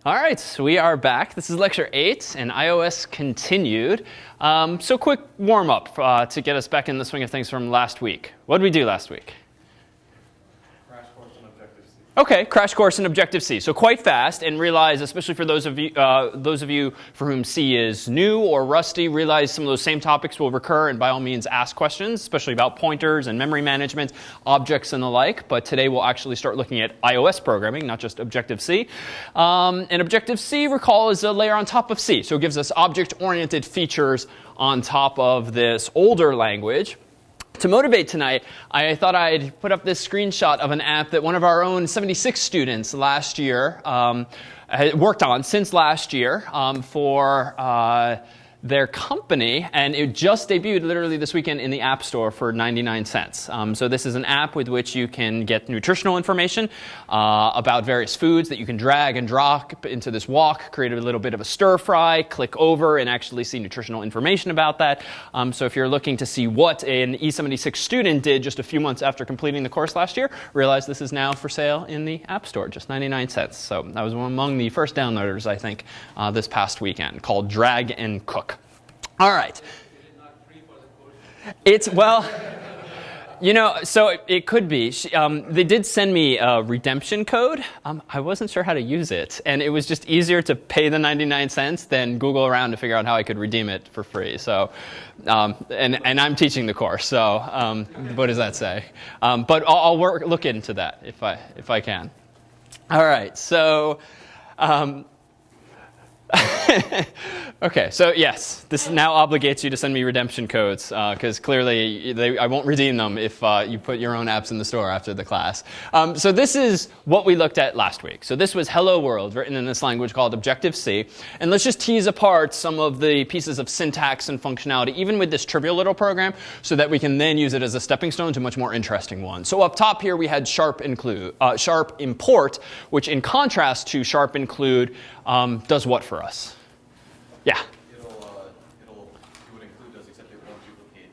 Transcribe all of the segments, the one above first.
All right, so we are back. This is lecture 8 and iOS continued. So quick warm up to get us back in the swing of things from last week. What did we do last week? Crash course in Objective-C. Okay, crash course in Objective-C. So quite fast, and realize, especially for those of you for whom C is new or rusty, realize some of those same topics will recur, and by all means ask questions, especially about pointers and memory management, objects and the like. But today we'll actually start looking at iOS programming, not just Objective-C. And Objective-C, recall, is a layer on top of C. So it gives us object-oriented features on top of this older language. To motivate tonight, I thought I'd put up this screenshot of an app that one of our own 76 students last year had worked on since last year for their company, and it just debuted literally this weekend in the App Store for 99 cents. So this is an app with which you can get nutritional information about various foods that you can drag and drop into this wok, create a little bit of a stir fry, click over, and actually see nutritional information about that. So if you're looking to see what an E76 student did just a few months after completing the course last year, realize this is now for sale in the App Store, just 99 cents. So I was among the first downloaders, I think, this past weekend, called Drag and Cook. All right. It's, well, you know, so it could be. They did send me a redemption code. I wasn't sure how to use it. And it was just easier to pay the 99 cents than Google around to figure out how I could redeem it for free. So, and I'm teaching the course. So what does that say? But I'll look into that if I can. All right. So. Okay, so yes, this now obligates you to send me redemption codes because clearly I won't redeem them if you put your own apps in the store after the class. So this is what we looked at last week. So this was Hello World, written in this language called Objective-C. And let's just tease apart some of the pieces of syntax and functionality, even with this trivial little program, so that we can then use it as a stepping stone to much more interesting ones. So up top here we had sharp import, which in contrast to sharp include does what for us? Yeah. It'll do what include does, except it won't duplicate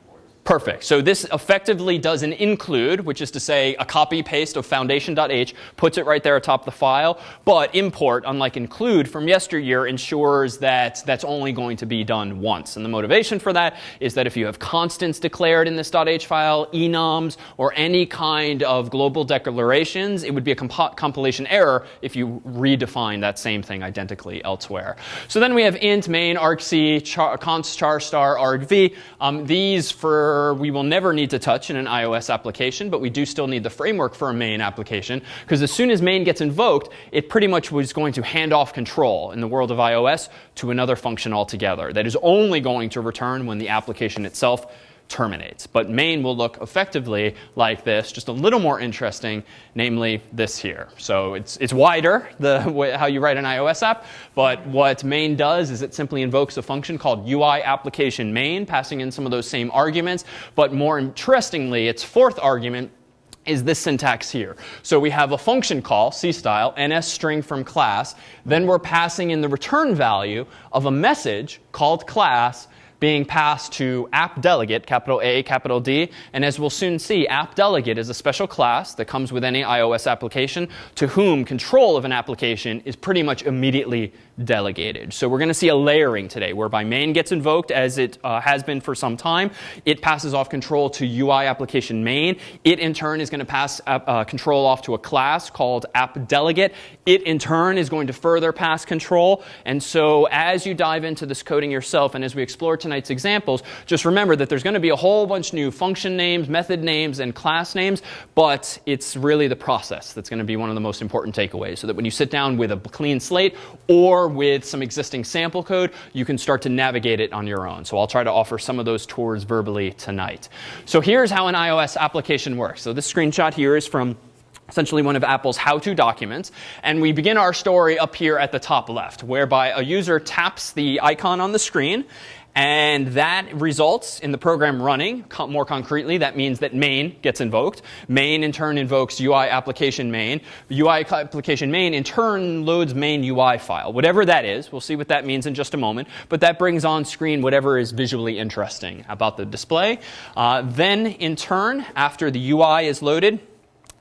imports. Perfect. So this effectively does an include, which is to say a copy paste of foundation.h, puts it right there atop the file. But import, unlike include from yesteryear, ensures that that's only going to be done once. And the motivation for that is that if you have constants declared in this .h file, enums, or any kind of global declarations, it would be a compilation error if you redefine that same thing identically elsewhere. So then we have int, main, argc, const char star, argv. These we will never need to touch in an iOS application, but we do still need the framework for a main application, because as soon as main gets invoked, it pretty much was going to hand off control in the world of iOS to another function altogether that is only going to return when the application itself terminates. But main will look effectively like this, just a little more interesting, namely this here. So it's wider, how you write an iOS app, but what main does is it simply invokes a function called UI application main, passing in some of those same arguments. But more interestingly, its fourth argument is this syntax here. So we have a function call, C style, ns string from class. Then we're passing in the return value of a message called class, being passed to appDelegate, capital A, capital D. And as we'll soon see, appDelegate is a special class that comes with any iOS application to whom control of an application is pretty much immediately delegated. So we're going to see a layering today, whereby main gets invoked as it has been for some time. It passes off control to UI application main. It, in turn, is going to pass control off to a class called appDelegate. It, in turn, is going to further pass control. And so as you dive into this coding yourself, and as we explore tonight's examples, just remember that there's going to be a whole bunch new function names, method names, and class names, but it's really the process that's going to be one of the most important takeaways, so that when you sit down with a clean slate or with some existing sample code, you can start to navigate it on your own. So I'll try to offer some of those tours verbally tonight. So here's how an iOS application works. So this screenshot here is from essentially one of Apple's how-to documents. And we begin our story up here at the top left, whereby a user taps the icon on the screen, and that results in the program running. More concretely, that means that main gets invoked. Main, in turn, invokes UI application main. UI application main, in turn, loads main UI file. Whatever that is, we'll see what that means in just a moment. But that brings on screen whatever is visually interesting about the display. Then, in turn, after the UI is loaded,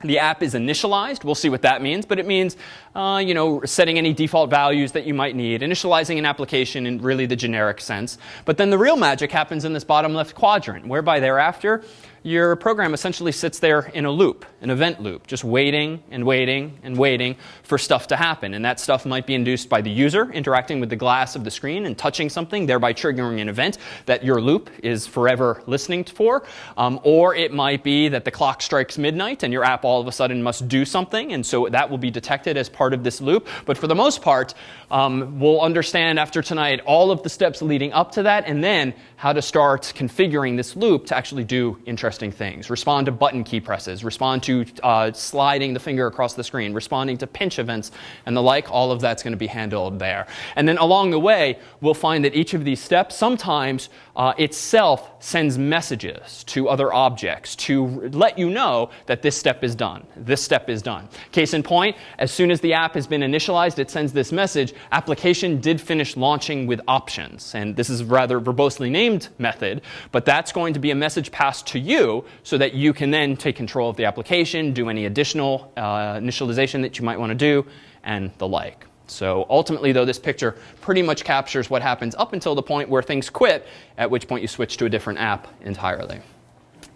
The app is initialized. We'll see what that means, but it means, setting any default values that you might need, initializing an application in really the generic sense. But then the real magic happens in this bottom left quadrant, whereby thereafter, your program essentially sits there in a loop, an event loop, just waiting and waiting and waiting for stuff to happen. And that stuff might be induced by the user interacting with the glass of the screen and touching something, thereby triggering an event that your loop is forever listening for. Or it might be that the clock strikes midnight and your app all of a sudden must do something. And so that will be detected as part of this loop. But for the most part, we'll understand after tonight all of the steps leading up to that, and then how to start configuring this loop to actually do interesting things. Respond to button key presses, respond to sliding the finger across the screen, responding to pinch events and the like. All of that's going to be handled there. And then along the way, we'll find that each of these steps sometimes itself sends messages to other objects to let you know that this step is done. This step is done. Case in point, as soon as the app has been initialized, it sends this message, application did finish launching with options. And this is a rather verbosely named method, but that's going to be a message passed to you so that you can then take control of the application, do any additional initialization that you might want to do, and the like. So ultimately, though, this picture pretty much captures what happens up until the point where things quit, at which point you switch to a different app entirely.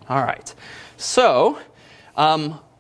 All right. So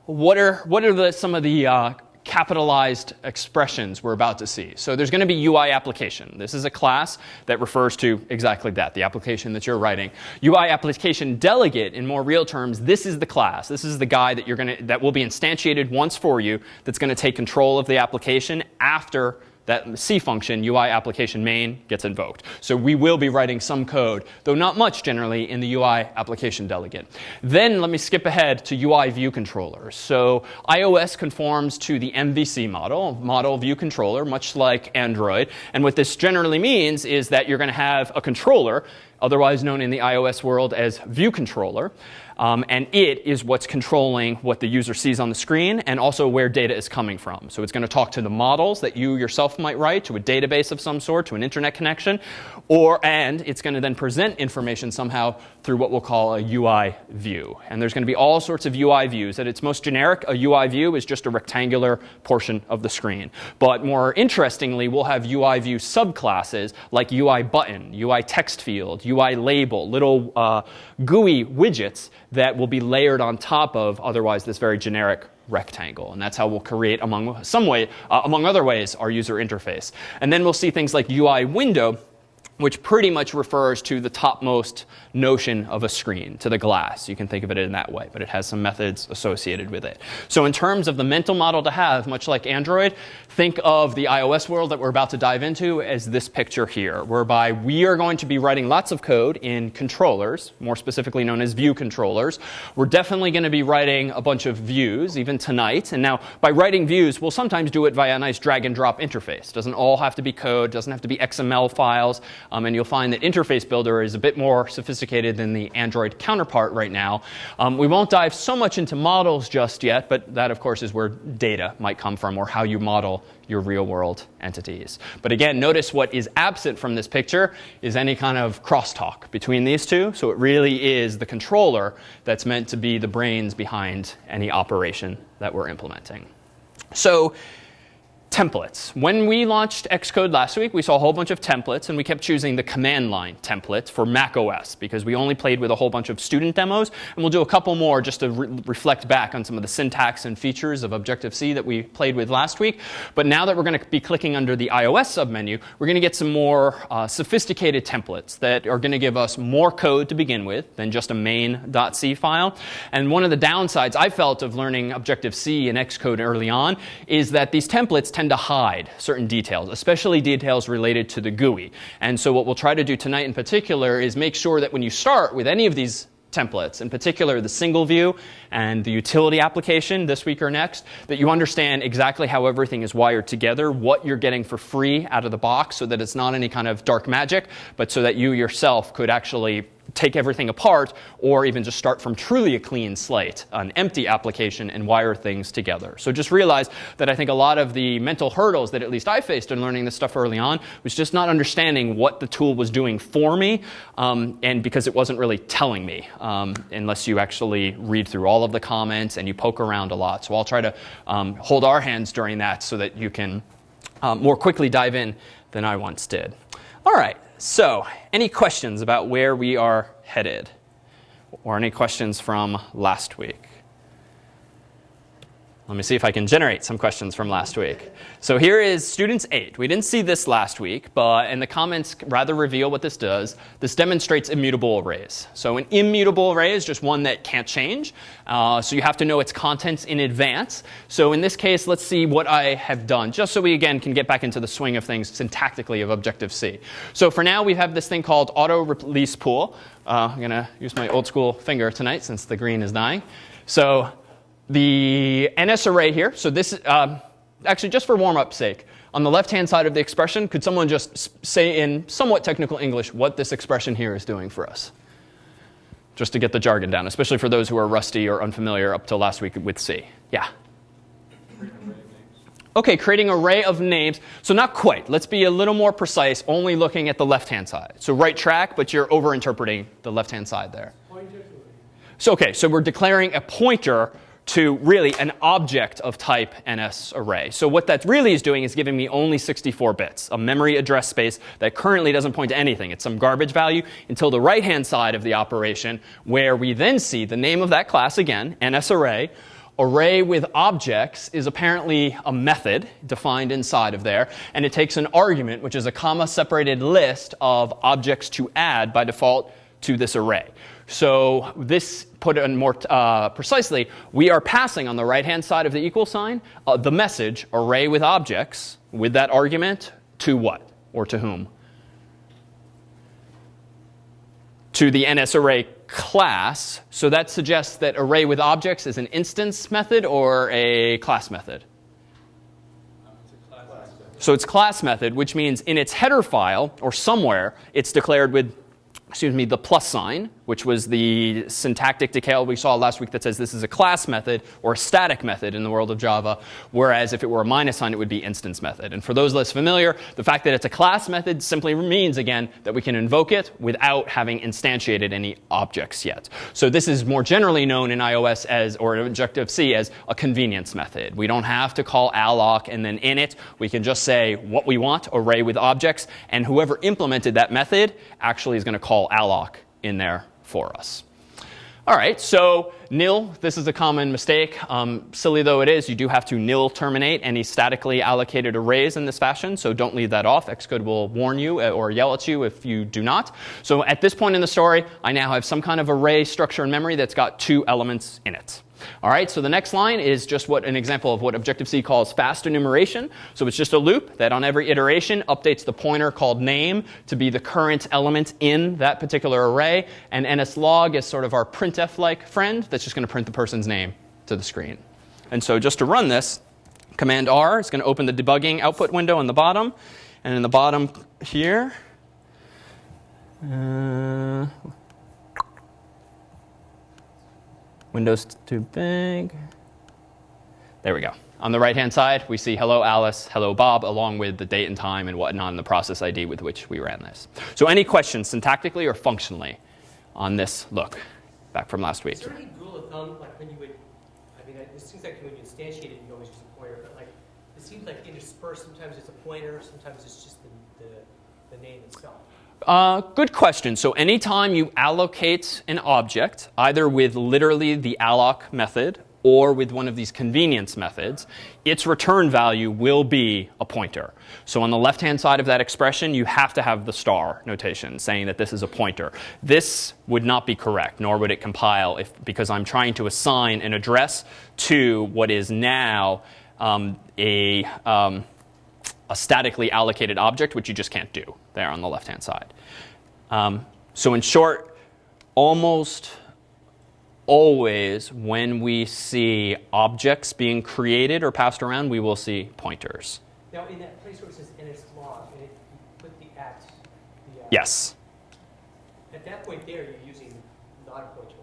what are some of the capitalized expressions we're about to see? So there's going to be UI application. This is a class that refers to exactly that, the application that you're writing. UI application delegate, in more real terms, this is the class. This is the guy that will be instantiated once for you that's going to take control of the application after that C function, UI application main, gets invoked. So we will be writing some code, though not much generally, in the UI application delegate. Then let me skip ahead to UI view controllers. So iOS conforms to the MVC model view controller, much like Android. And what this generally means is that you're going to have a controller, otherwise known in the iOS world as view controller. And it is what's controlling what the user sees on the screen and also where data is coming from. So it's going to talk to the models that you yourself might write, to a database of some sort, to an internet connection, and it's going to then present information somehow through what we'll call a UI view. And there's going to be all sorts of UI views. At its most generic, a UI view is just a rectangular portion of the screen. But more interestingly, we'll have UI view subclasses like UI button, UI text field, UI label, little GUI widgets that will be layered on top of otherwise this very generic rectangle. And that's how we'll create, among other ways, our user interface. And then we'll see things like UI window, which pretty much refers to the topmost notion of a screen, to the glass. You can think of it in that way, but it has some methods associated with it. So in terms of the mental model to have, much like Android, think of the iOS world that we're about to dive into as this picture here, whereby we are going to be writing lots of code in controllers, more specifically known as view controllers. We're definitely going to be writing a bunch of views, even tonight. And now, by writing views, we'll sometimes do it via a nice drag and drop interface. Doesn't all have to be code, doesn't have to be XML files. And you'll find that Interface Builder is a bit more sophisticated than the Android counterpart right now. We won't dive so much into models just yet, but that, of course, is where data might come from, or how you model your real-world entities. But again, notice what is absent from this picture is any kind of crosstalk between these two. So it really is the controller that's meant to be the brains behind any operation that we're implementing. So templates. When we launched Xcode last week, we saw a whole bunch of templates, and we kept choosing the command line template for Mac OS because we only played with a whole bunch of student demos, and we'll do a couple more just to reflect back on some of the syntax and features of Objective-C that we played with last week. But now that we're going to be clicking under the iOS submenu, we're going to get some more sophisticated templates that are going to give us more code to begin with than just a main.c file. And one of the downsides I felt of learning Objective-C and Xcode early on is that these templates tend to hide certain details, especially details related to the GUI. And so what we'll try to do tonight in particular is make sure that when you start with any of these templates, in particular the single view and the utility application this week or next, that you understand exactly how everything is wired together, what you're getting for free out of the box, so that it's not any kind of dark magic, but so that you yourself could actually take everything apart, or even just start from truly a clean slate, an empty application, and wire things together. So just realize that I think a lot of the mental hurdles that at least I faced in learning this stuff early on was just not understanding what the tool was doing for me, and because it wasn't really telling me, unless you actually read through all of the comments and you poke around a lot. So I'll try to hold our hands during that so that you can more quickly dive in than I once did. All right, so any questions about where we are headed? Or any questions from last week? Let me see if I can generate some questions from last week. So here is students 8. We didn't see this last week, and the comments rather reveal what this does. This demonstrates immutable arrays. So an immutable array is just one that can't change. So you have to know its contents in advance. So in this case, let's see what I have done, just so we, again, can get back into the swing of things syntactically of Objective-C. So for now, we have this thing called auto-release pool. I'm going to use my old school finger tonight since the green is dying. So the NS array here, so this, actually just for warm-up's sake, on the left-hand side of the expression, could someone just say in somewhat technical English what this expression here is doing for us? Just to get the jargon down, especially for those who are rusty or unfamiliar up till last week with C. Yeah? Okay, creating an array of names. So not quite. Let's be a little more precise, only looking at the left-hand side. So right track, but you're over-interpreting the left-hand side there. So okay, so we're declaring a pointer to really an object of type NS array. So what that really is doing is giving me only 64 bits, a memory address space that currently doesn't point to anything. It's some garbage value until the right-hand side of the operation, where we then see the name of that class again, NS array. Array with objects is apparently a method defined inside of there, and it takes an argument, which is a comma-separated list of objects to add by default to this array. So this, put it more precisely, we are passing on the right-hand side of the equal sign the message array with objects with that argument to what or to whom? To the NS array class. So that suggests that array with objects is an instance method or a class method. So it's class method, which means in its header file or somewhere it's declared with the plus sign, which was the syntactic detail we saw last week that says this is a class method or a static method in the world of Java, whereas if it were a minus sign, it would be instance method. And for those less familiar, the fact that it's a class method simply means, again, that we can invoke it without having instantiated any objects yet. So this is more generally known in iOS as, or in Objective-C as, a convenience method. We don't have to call alloc and then init. We can just say what we want, array with objects, and whoever implemented that method actually is going to call alloc in there for us. All right, so nil, this is a common mistake. Silly though it is, you do have to nil terminate any statically allocated arrays in this fashion, so don't leave that off. Xcode will warn you or yell at you if you do not. So at this point in the story, I now have some kind of array structure in memory that's got 2 elements in it. All right, so the next line is just an example of what Objective-C calls fast enumeration. So it's just a loop that on every iteration updates the pointer called name to be the current element in that particular array. And NSLog is sort of our printf-like friend that's just going to print the person's name to the screen. And so just to run this, Command R is going to open the debugging output window in the bottom. And in the bottom here, Windows too big. There we go. On the right-hand side, we see hello Alice, hello Bob, along with the date and time and whatnot and the process ID with which we ran this. So any questions syntactically or functionally on this look back from last week? Is there any rule of thumb, like when you would, I mean, it seems like when you instantiate it, you always use a pointer, but like, it seems like interspersed, sometimes it's a pointer, sometimes it's just the name itself. Good question. So anytime you allocate an object, either with literally the alloc method or with one of these convenience methods, its return value will be a pointer. So on the left-hand side of that expression, you have to have the star notation saying that this is a pointer. This would not be correct, nor would it compile because I'm trying to assign an address to what is now a statically allocated object, which you just can't do there on the left-hand side. So in short, almost always when we see objects being created or passed around, we will see pointers. Now in that place where it says NSLog, and you put the at. Yes. at that point there, you're using not a pointer.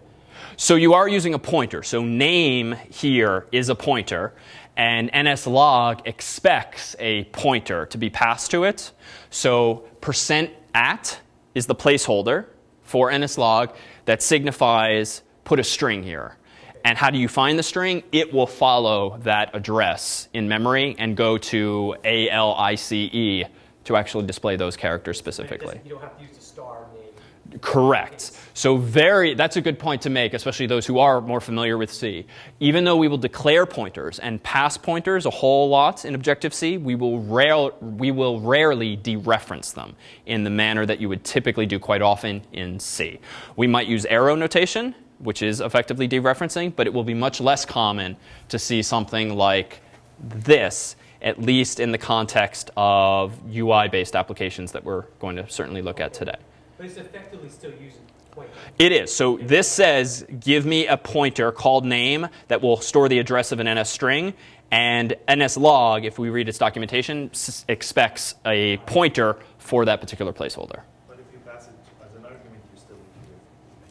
So you are using a pointer. So name here is a pointer, and NSLog expects a pointer to be passed to it. So %@ is the placeholder for NSLog that signifies put a string here. And how do you find the string? It will follow that address in memory and go to ALICE to actually display those characters specifically. You don't have to use the star name. Correct. So that's a good point to make, especially those who are more familiar with C. Even though we will declare pointers and pass pointers a whole lot in Objective-C, we will rarely dereference them in the manner that you would typically do quite often in C. We might use arrow notation, which is effectively dereferencing, but it will be much less common to see something like this, at least in the context of UI-based applications that we're going to certainly look at today. But it's effectively still using pointer. It is. So this says, give me a pointer called name that will store the address of an NS string. And NSLog, if we read its documentation, expects a pointer for that particular placeholder. But if you pass it as an argument, you still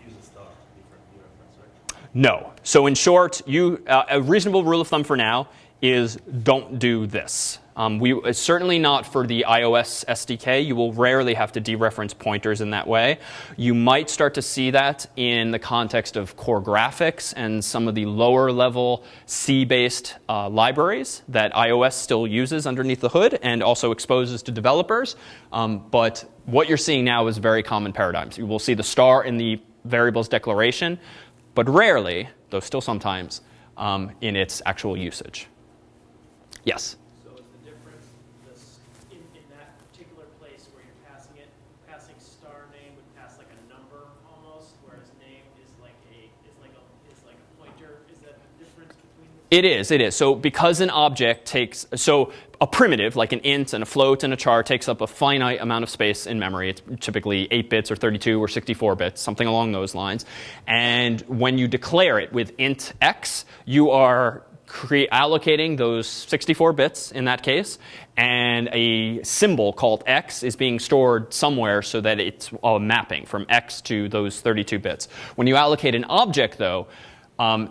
use a star different dereference, right? No. So in short, a reasonable rule of thumb for now is don't do this. Certainly not for the iOS SDK. You will rarely have to dereference pointers in that way. You might start to see that in the context of core graphics and some of the lower level C-based libraries that iOS still uses underneath the hood and also exposes to developers. But what you're seeing now is very common paradigms. You will see the star in the variable's declaration, but rarely, though still sometimes, in its actual usage. Yes? So is the difference in that particular place where you're passing it, passing star name would pass like a number almost, whereas name is like a pointer? Is that the difference between the two? It is. So because an object a primitive, like an int and a float and a char, takes up a finite amount of space in memory. It's typically 8 bits or 32 or 64 bits, something along those lines. And when you declare it with int x, you are allocating those 64 bits in that case, and a symbol called x is being stored somewhere so that it's a mapping from x to those 32 bits. When you allocate an object, though,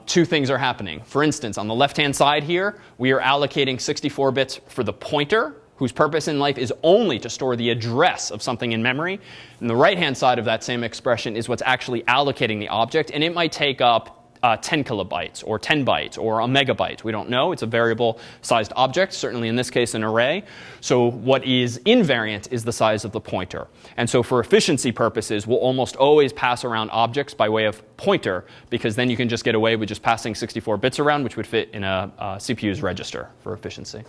two things are happening. For instance, on the left-hand side here, we are allocating 64 bits for the pointer, whose purpose in life is only to store the address of something in memory. And the right-hand side of that same expression is what's actually allocating the object, and it might take up 10 kilobytes or 10 bytes or a megabyte. We don't know. It's a variable-sized object, certainly in this case an array. So what is invariant is the size of the pointer. And so for efficiency purposes, we'll almost always pass around objects by way of pointer, because then you can just get away with just passing 64 bits around, which would fit in a CPU's register for efficiency,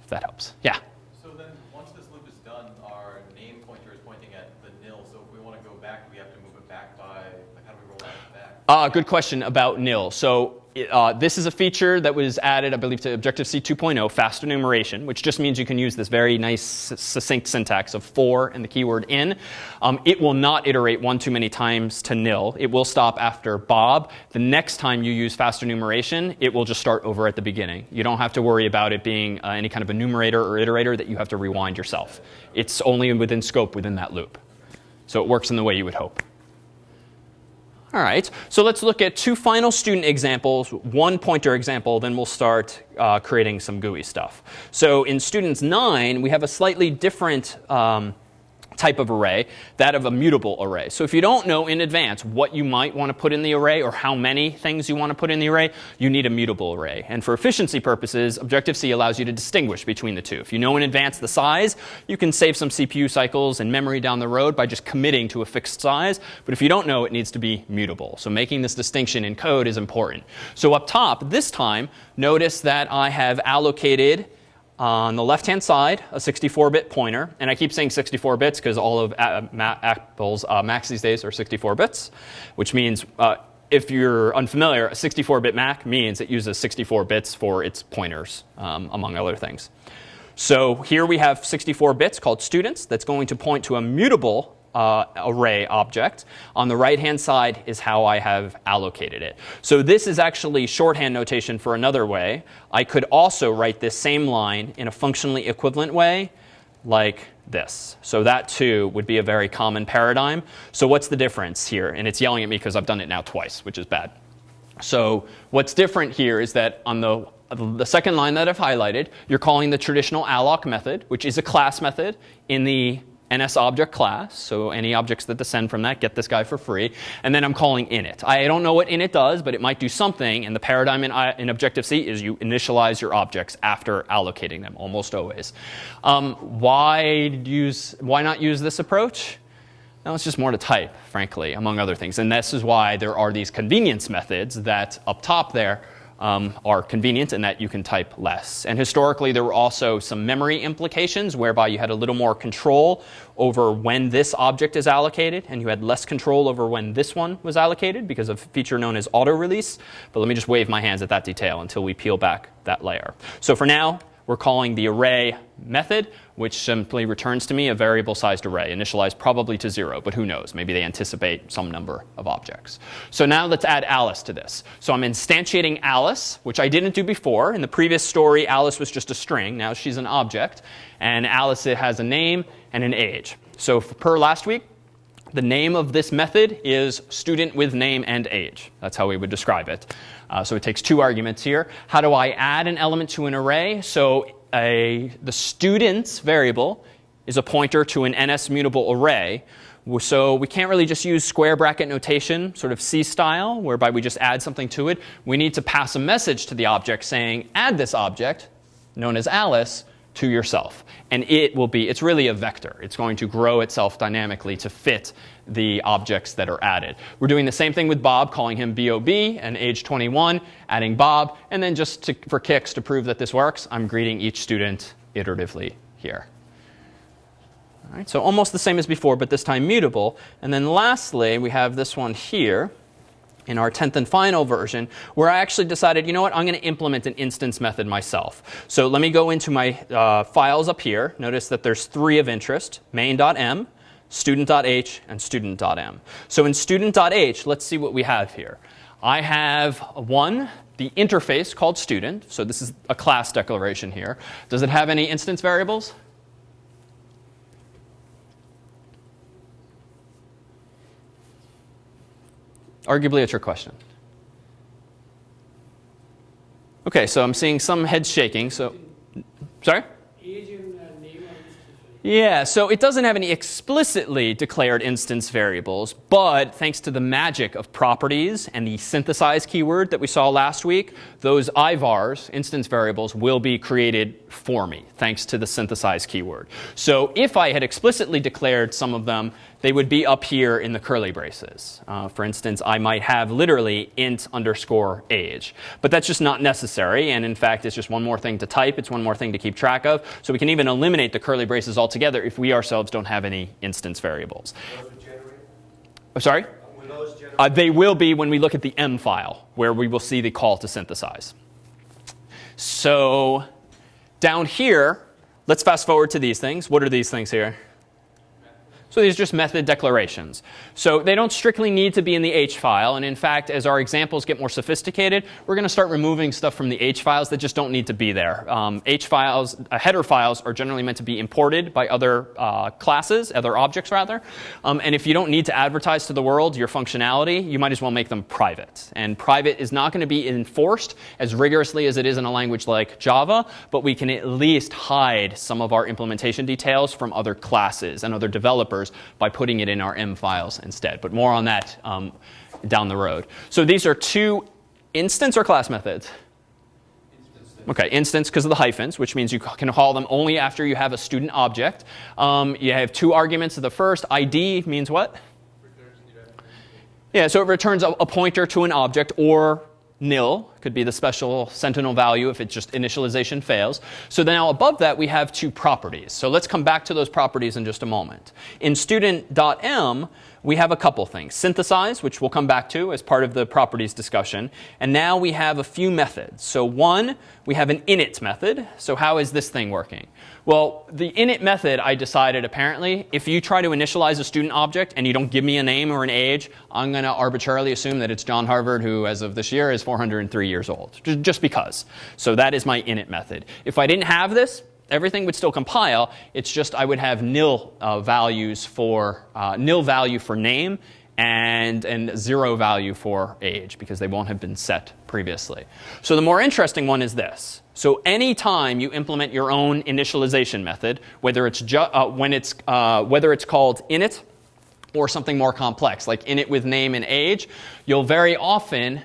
if that helps. Yeah? So then, once this loop is done, our name pointer is pointing at the nil. So if we want to go back, do we have to move it back by, like, how do we roll that back? Good question about nil. So this is a feature that was added, I believe, to Objective-C 2.0, fast enumeration, which just means you can use this very nice, succinct syntax of for and the keyword in. It will not iterate one too many times to nil. It will stop after Bob. The next time you use fast enumeration, it will just start over at the beginning. You don't have to worry about it being any kind of enumerator or iterator that you have to rewind yourself. It's only within scope within that loop. So it works in the way you would hope. All right, so let's look at two final student examples, one pointer example, then we'll start creating some GUI stuff. So in students 9, we have a slightly different type of array, that of a mutable array. So if you don't know in advance what you might want to put in the array or how many things you want to put in the array, you need a mutable array. And for efficiency purposes, Objective-C allows you to distinguish between the two. If you know in advance the size, you can save some CPU cycles and memory down the road by just committing to a fixed size. But if you don't know, it needs to be mutable. So making this distinction in code is important. So up top, this time, notice that I have allocated on the left-hand side, a 64-bit pointer. And I keep saying 64 bits because all of Apple's Macs these days are 64 bits, which means if you're unfamiliar, a 64-bit Mac means it uses 64 bits for its pointers, among other things. So here we have 64 bits called students that's going to point to a mutable array object. On the right-hand side is how I have allocated it. So this is actually shorthand notation for another way. I could also write this same line in a functionally equivalent way, like this. So that too would be a very common paradigm. So what's the difference here? And it's yelling at me because I've done it now twice, which is bad. So what's different here is that on the second line that I've highlighted, you're calling the traditional alloc method, which is a class method in the NSObject class. So any objects that descend from that get this guy for free. And then I'm calling init. I don't know what init does, but it might do something. And the paradigm in Objective-C is you initialize your objects after allocating them, almost always. Why not use this approach? No, it's just more to type, frankly, among other things. And this is why there are these convenience methods that up top there are convenient in that you can type less. And historically, there were also some memory implications whereby you had a little more control over when this object is allocated, and you had less control over when this one was allocated because of a feature known as auto-release. But let me just wave my hands at that detail until we peel back that layer. So for now, we're calling the array method, which simply returns to me a variable-sized array, initialized probably to 0, but who knows? Maybe they anticipate some number of objects. So now let's add Alice to this. So I'm instantiating Alice, which I didn't do before. In the previous story, Alice was just a string. Now she's an object. And Alice has a name and an age. So per last week, the name of this method is student with name and age. That's how we would describe it. So it takes 2 arguments here. How do I add an element to an array? So the student's variable is a pointer to an NS mutable array. So we can't really just use square bracket notation, sort of C style, whereby we just add something to it. We need to pass a message to the object saying, add this object, known as Alice, to yourself. And it's really a vector. It's going to grow itself dynamically to fit the objects that are added. We're doing the same thing with Bob, calling him Bob and age 21, adding Bob. And then just for kicks, to prove that this works, I'm greeting each student iteratively here. All right, so almost the same as before, but this time mutable. And then lastly, we have this one here in our 10th and final version, where I actually decided, you know what, I'm going to implement an instance method myself. So let me go into my files up here. Notice that there's 3 of interest, main.m, student.h, and student.m. So in student.h, let's see what we have here. I have the interface called student. So this is a class declaration here. Does it have any instance variables? Arguably, it's your question. OK, so I'm seeing some heads shaking. So, sorry? Age and name. Yeah, so it doesn't have any explicitly declared instance variables, but thanks to the magic of properties and the synthesize keyword that we saw last week, those IVARs, instance variables, will be created for me, thanks to the synthesize keyword. So if I had explicitly declared some of them, they would be up here in the curly braces. For instance, I might have literally int underscore age. But that's just not necessary. And in fact, it's just one more thing to type. It's one more thing to keep track of. So we can even eliminate the curly braces altogether if we ourselves don't have any instance variables. I'm sorry? Will those generate? They will be when we look at the M file, where we will see the call to synthesize. So down here, let's fast forward to these things. What are these things here? So these are just method declarations. So they don't strictly need to be in the H file. And in fact, as our examples get more sophisticated, we're going to start removing stuff from the H files that just don't need to be there. H files, header files, are generally meant to be imported by other classes, other objects rather. And if you don't need to advertise to the world your functionality, you might as well make them private. And private is not going to be enforced as rigorously as it is in a language like Java, but we can at least hide some of our implementation details from other classes and other developers by putting it in our M files instead. But more on that down the road. So these are 2 instance or class methods? OK, instance because of the hyphens, which means you can call them only after you have a student object. You have 2 arguments. The first, ID, means what? Yeah, so it returns a pointer to an object, or nil, could be the special sentinel value if it's just initialization fails. So then now above that, we have 2 properties. So let's come back to those properties in just a moment. In student.m, we have a couple things. Synthesize, which we'll come back to as part of the properties discussion. And now we have a few methods. So one, we have an init method. So how is this thing working? Well, the init method, I decided apparently, if you try to initialize a student object and you don't give me a name or an age, I'm going to arbitrarily assume that it's John Harvard, who as of this year is 403 years old, just because. So that is my init method. If I didn't have this, everything would still compile. It's just I would have nil values for nil value for name and 0 value for age because they won't have been set previously. So the more interesting one is this. So anytime you implement your own initialization method, whether it's whether it's called init or something more complex like init with name and age, you'll very often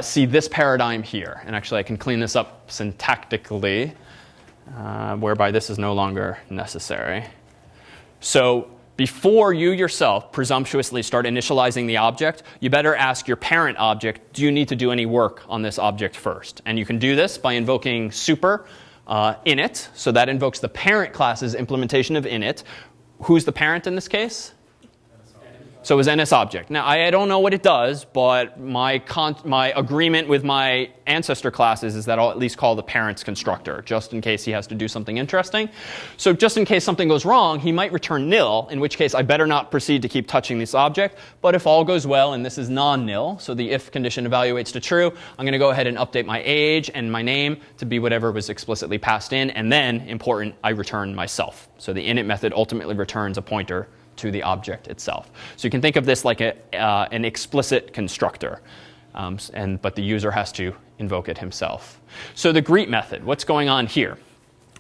see this paradigm here. And actually, I can clean this up syntactically, whereby this is no longer necessary. So before you yourself presumptuously start initializing the object, you better ask your parent object, do you need to do any work on this object first? And you can do this by invoking super init. So that invokes the parent class's implementation of init. Who's the parent in this case? So is NS object. Now, I don't know what it does, but my agreement with my ancestor classes is that I'll at least call the parent's constructor, just in case he has to do something interesting. So just in case something goes wrong, he might return nil, in which case I better not proceed to keep touching this object. But if all goes well and this is non-nil, so the if condition evaluates to true, I'm going to go ahead and update my age and my name to be whatever was explicitly passed in. And then, important, I return myself. So the init method ultimately returns a pointer to the object itself. So you can think of this like an explicit constructor, but the user has to invoke it himself. So the greet method, what's going on here?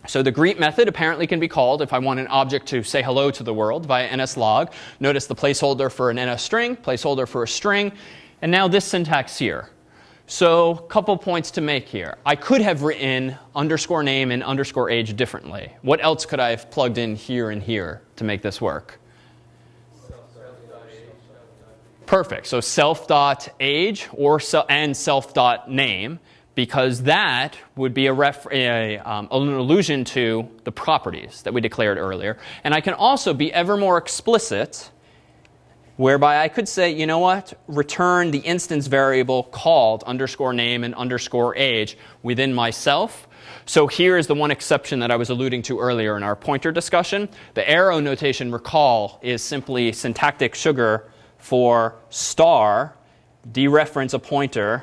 So the greet method apparently can be called if I want an object to say hello to the world via nslog. Notice the placeholder for an ns string, placeholder for a string, and now this syntax here. So a couple points to make here. I could have written underscore name and underscore age differently. What else could I have plugged in here and here to make this work? Perfect. So self.age and self.name, because that would be an allusion to the properties that we declared earlier. And I can also be ever more explicit, whereby I could say, you know what, return the instance variable called underscore name and underscore age within myself. So here is the one exception that I was alluding to earlier in our pointer discussion. The arrow notation, recall, is simply syntactic sugar for star, dereference a pointer,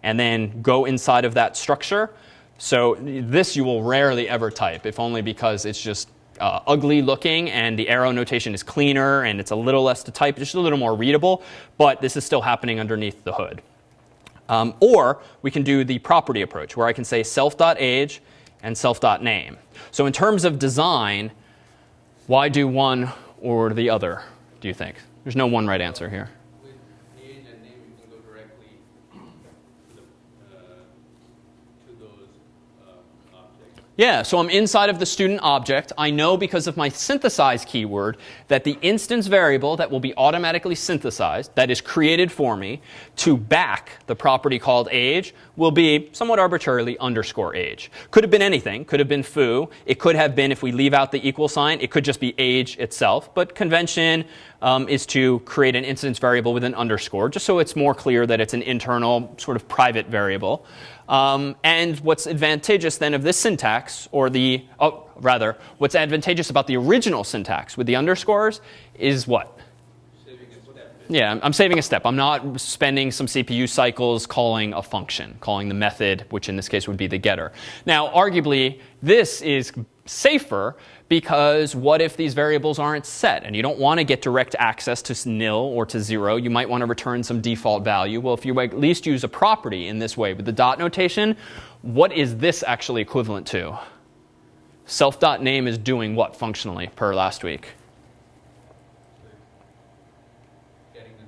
and then go inside of that structure. So this you will rarely ever type, if only because it's just ugly looking and the arrow notation is cleaner and it's a little less to type, just a little more readable, but this is still happening underneath the hood. Or we can do the property approach where I can say self.age and self.name. So in terms of design, why do one or the other, do you think? There's no one right answer here. With age and name, you can go directly to those objects. Yeah, so I'm inside of the student object. I know because of my synthesize keyword that the instance variable that will be automatically synthesized, that is created for me, to back the property called age will be somewhat arbitrarily underscore age. Could have been anything. Could have been foo. It could have been, if we leave out the equal sign, it could just be age itself. But convention is to create an instance variable with an underscore, just so it's more clear that it's an internal sort of private variable. And what's advantageous then of this syntax, or what's advantageous about the original syntax with the underscores is what? Saving a step. Yeah, I'm saving a step. I'm not spending some CPU cycles calling a function, calling the method, which in this case would be the getter. Now, arguably, this is safer because what if these variables aren't set and you don't want to get direct access to nil or to 0? You might want to return some default value. Well, if you at least use a property in this way with the dot notation, what is this actually equivalent to? Self.name is doing what functionally per last week? Getting the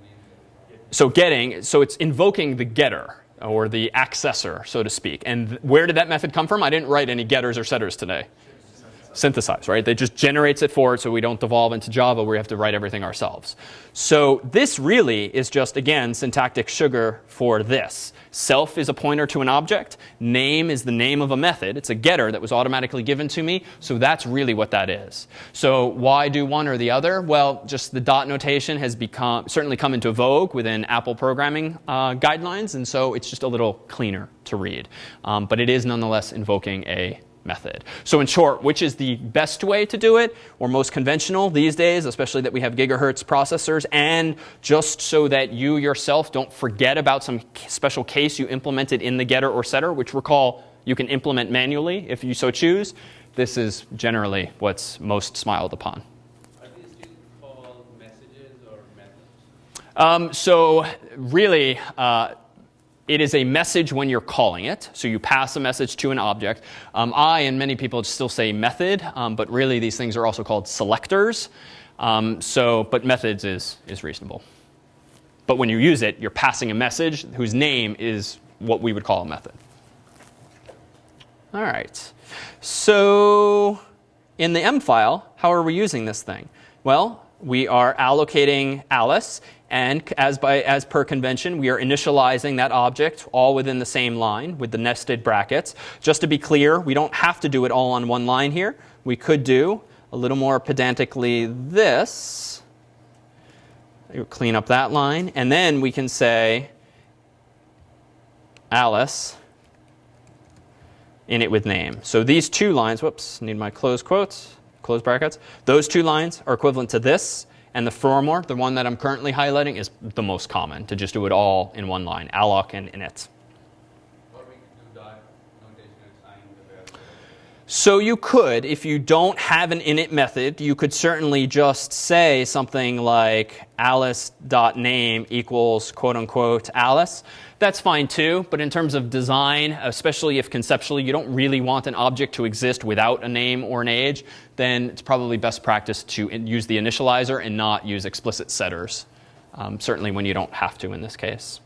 name. So it's invoking the getter or the accessor, so to speak. And where did that method come from? I didn't write any getters or setters today. Synthesize, right? It just generates it for it so we don't devolve into Java where we have to write everything ourselves. So this really is just, again, syntactic sugar for this. Self is a pointer to an object. Name is the name of a method. It's a getter that was automatically given to me. So that's really what that is. So why do one or the other? Well, just the dot notation has certainly come into vogue within Apple programming guidelines. And so it's just a little cleaner to read. But it is nonetheless invoking a method. So in short, which is the best way to do it, or most conventional these days, especially that we have gigahertz processors, and just so that you yourself don't forget about some special case you implemented in the getter or setter, which recall You can implement manually if you so choose. This is generally what's most smiled upon. Are these still called messages or methods? So really, it is a message when you're calling it. So you pass a message to an object. I and many people still say method, but really these things are also called selectors. But methods is reasonable. But when you use it, you're passing a message whose name is what we would call a method. All right. So in the M file, how are we using this thing? Well, we are allocating Alice, and as per convention, we are initializing that object all within the same line with the nested brackets. Just to be clear, we don't have to do it all on one line here. We could do a little more pedantically this. Clean up that line, and then we can say Alice init with name. So these two lines, whoops, need my close quotes, close brackets. Those two lines are equivalent to this, and the furthermore, the one that I'm currently highlighting, is the most common, to just do it all in one line, alloc and init. Or we could do dot notation assign the variable. So you could, if you don't have an init method, you could certainly just say something like alice.name equals quote unquote Alice. That's fine too, but in terms of design, especially if conceptually you don't really want an object to exist without a name or an age, then it's probably best practice to use the initializer and not use explicit setters, certainly when you don't have to in this case.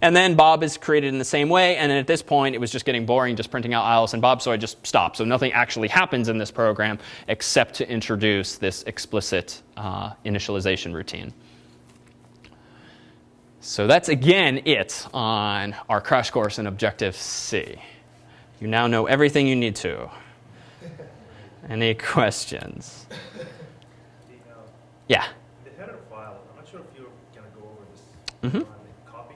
And then Bob is created in the same way, and at this point it was just getting boring just printing out Alice and Bob, so I just stopped. So nothing actually happens in this program except to introduce this explicit initialization routine. So that's again it on our crash course in Objective-C. You now know everything you need to. Any questions? Yeah? The header file, I'm not sure if you're going to go over this copy.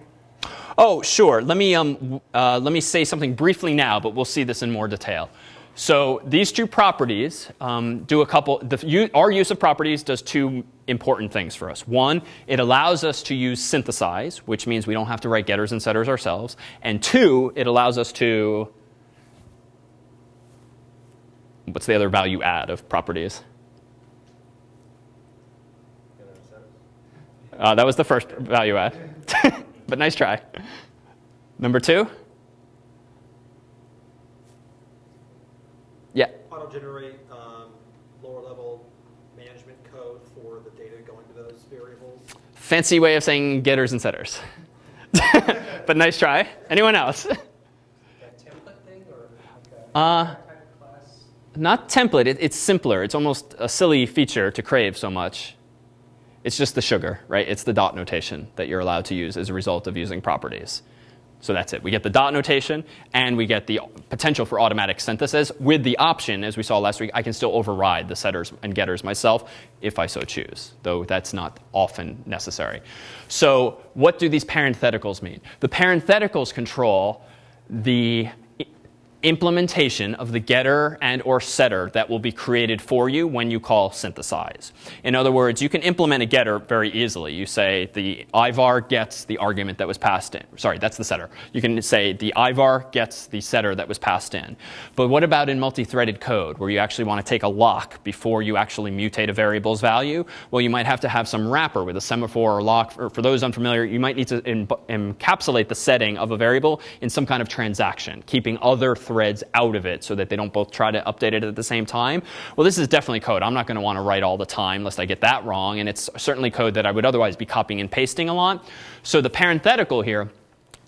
Oh, sure. Let me say something briefly now, but we'll see this in more detail. So these two properties do a couple. Our use of properties does two important things for us. One, it allows us to use synthesize, which means we don't have to write getters and setters ourselves. And two, it allows us to. What's the other value add of properties? That was the first value add. But nice try. Number two? Yeah. Auto-generate lower level management code for the data going to those variables. Fancy way of saying getters and setters. But nice try. Anyone else? That template thing, or like a type of class? Not template. It's simpler. It's almost a silly feature to crave so much. It's just the sugar, right? It's the dot notation that you're allowed to use as a result of using properties. So that's it. We get the dot notation, and we get the potential for automatic synthesis with the option, as we saw last week, I can still override the setters and getters myself if I so choose, though that's not often necessary. So what do these parentheticals mean? The parentheticals control the implementation of the getter and or setter that will be created for you when you call synthesize. In other words, you can implement a getter very easily. You say the ivar gets the argument that was passed in. Sorry, that's the setter. You can say the ivar gets the setter that was passed in. But what about in multi-threaded code where you actually want to take a lock before you actually mutate a variable's value? Well, you might have to have some wrapper with a semaphore or lock. For those unfamiliar, you might need to encapsulate the setting of a variable in some kind of transaction, keeping other threads out of it so that they don't both try to update it at the same time. Well, this is definitely code I'm not going to want to write all the time lest I get that wrong, and it's certainly code that I would otherwise be copying and pasting a lot. So the parenthetical here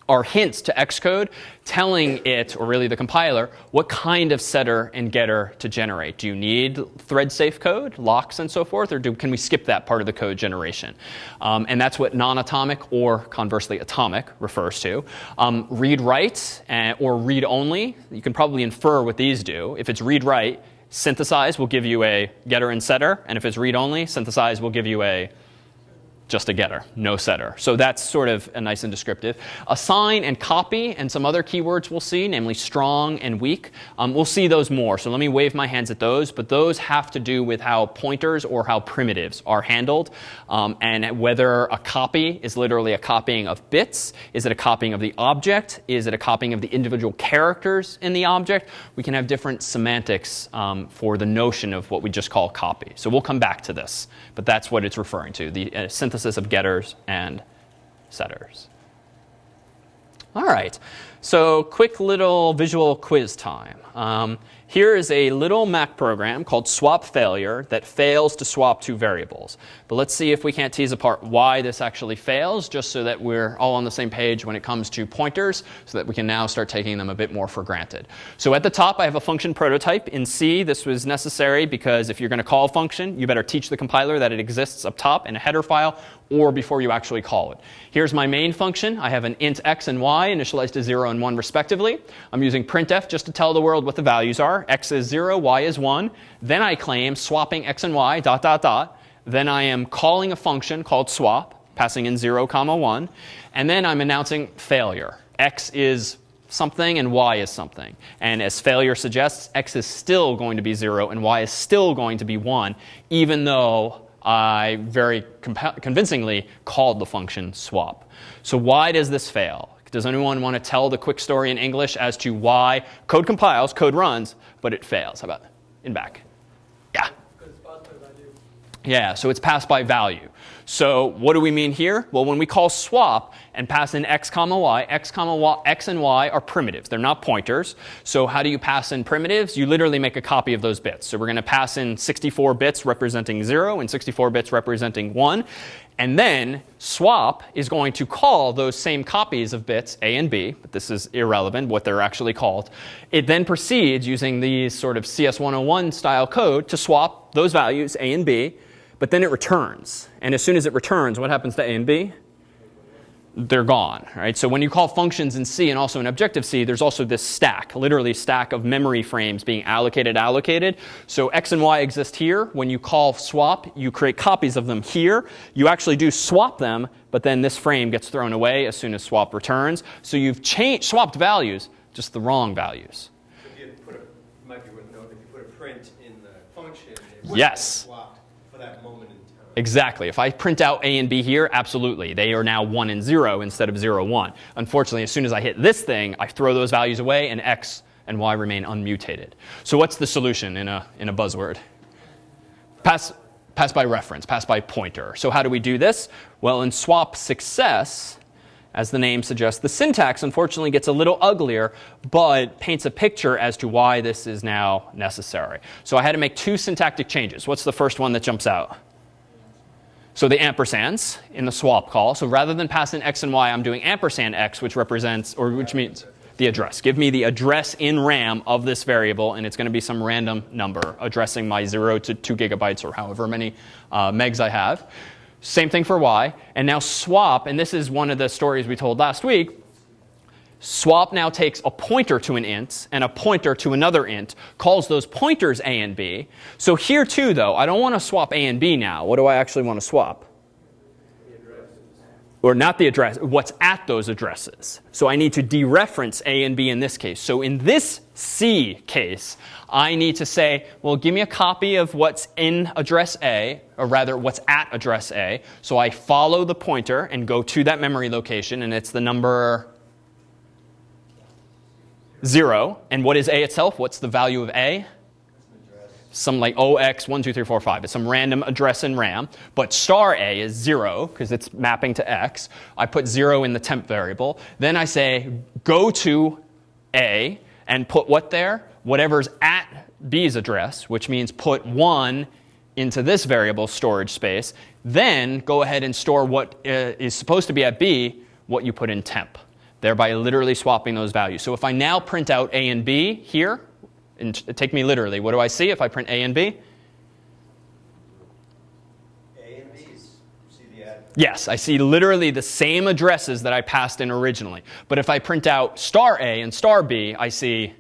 are hints to Xcode telling it, or really the compiler, what kind of setter and getter to generate. Do you need thread-safe code, locks and so forth, or can we skip that part of the code generation? And that's what non-atomic or conversely atomic refers to. Read-write or read-only, you can probably infer what these do. If it's read-write, synthesize will give you a getter and setter, and if it's read-only, synthesize will give you a just a getter, no setter. So that's sort of a nice and descriptive. Assign and copy and some other keywords we'll see, namely strong and weak. We'll see those more. So let me wave my hands at those. But those have to do with how pointers or how primitives are handled. And whether a copy is literally a copying of bits. Is it a copying of the object? Is it a copying of the individual characters in the object? We can have different semantics for the notion of what we just call copy. So we'll come back to this. But that's what it's referring to, the synthesis of getters and setters. All right, so quick little visual quiz time. Here is a little Mac program called swap failure that fails to swap two variables. But let's see if we can't tease apart why this actually fails, just so that we're all on the same page when it comes to pointers, so that we can now start taking them a bit more for granted. So at the top, I have a function prototype. In C, this was necessary because if you're going to call a function, you better teach the compiler that it exists up top in a header file or before you actually call it. Here's my main function. I have an int x and y initialized to 0 and 1 respectively. I'm using printf just to tell the world what the values are. X is 0, y is 1. Then I claim swapping x and y, ... Then I am calling a function called swap, passing in 0, 1. And then I'm announcing failure. X is something and y is something. And as failure suggests, x is still going to be 0 and y is still going to be 1, even though I very convincingly called the function swap. So why does this fail? Does anyone want to tell the quick story in English as to why code compiles, code runs, but it fails? How about in back? Yeah. Yeah, so it's passed by value. So what do we mean here? Well, when we call swap and pass in x, y, x and y are primitives. They're not pointers. So how do you pass in primitives? You literally make a copy of those bits. So we're going to pass in 64 bits representing 0 and 64 bits representing 1. And then swap is going to call those same copies of bits, A and B, but this is irrelevant what they're actually called. It then proceeds using these sort of CS101 style code to swap those values, A and B, but then it returns. And as soon as it returns, what happens to A and B? They're gone, right? So when you call functions in C and also in Objective-C, there's also this stack, literally stack of memory frames being allocated. So X and Y exist here. When you call swap, you create copies of them here. You actually do swap them, but then this frame gets thrown away as soon as swap returns. So you've swapped values, just the wrong values. If you put it might be worth noting, if you put a print in the function, it would Yes. be swapped for that moment in time. Exactly. If I print out A and B here, absolutely. They are now 1 and 0 instead of 0, 1. Unfortunately, as soon as I hit this thing, I throw those values away, and X and Y remain unmutated. So what's the solution in a buzzword? Pass by reference, pass by pointer. So how do we do this? Well, in swap success, as the name suggests, the syntax unfortunately gets a little uglier, but paints a picture as to why this is now necessary. So I had to make two syntactic changes. What's the first one that jumps out? So the ampersands in the swap call. So rather than pass in x and y, I'm doing ampersand x, which means the address. Give me the address in RAM of this variable, and it's going to be some random number addressing my 0 to 2 gigabytes or however many megs I have. Same thing for y. And now swap, and this is one of the stories we told last week, swap now takes a pointer to an int and a pointer to another int, calls those pointers A and B. So here too, though, I don't want to swap A and B now. What do I actually want to swap? The addresses. Or not the address, what's at those addresses. So I need to dereference A and B in this case. So in this C case, I need to say, well, give me a copy of what's in address A, or rather what's at address A. So I follow the pointer and go to that memory location, and it's the number 0. And what is A itself? What's the value of A? Some like OX12345. It's some random address in RAM. But star A is 0 because it's mapping to X. I put 0 in the temp variable. Then I say go to A and put what there? Whatever's at B's address, which means put 1 into this variable storage space. Then go ahead and store what is supposed to be at B, what you put in temp, thereby literally swapping those values. So if I now print out A and B here, and take me literally, what do I see if I print A and B? A and B's. See the address. Yes, I see literally the same addresses that I passed in originally. But if I print out star A and star B, I see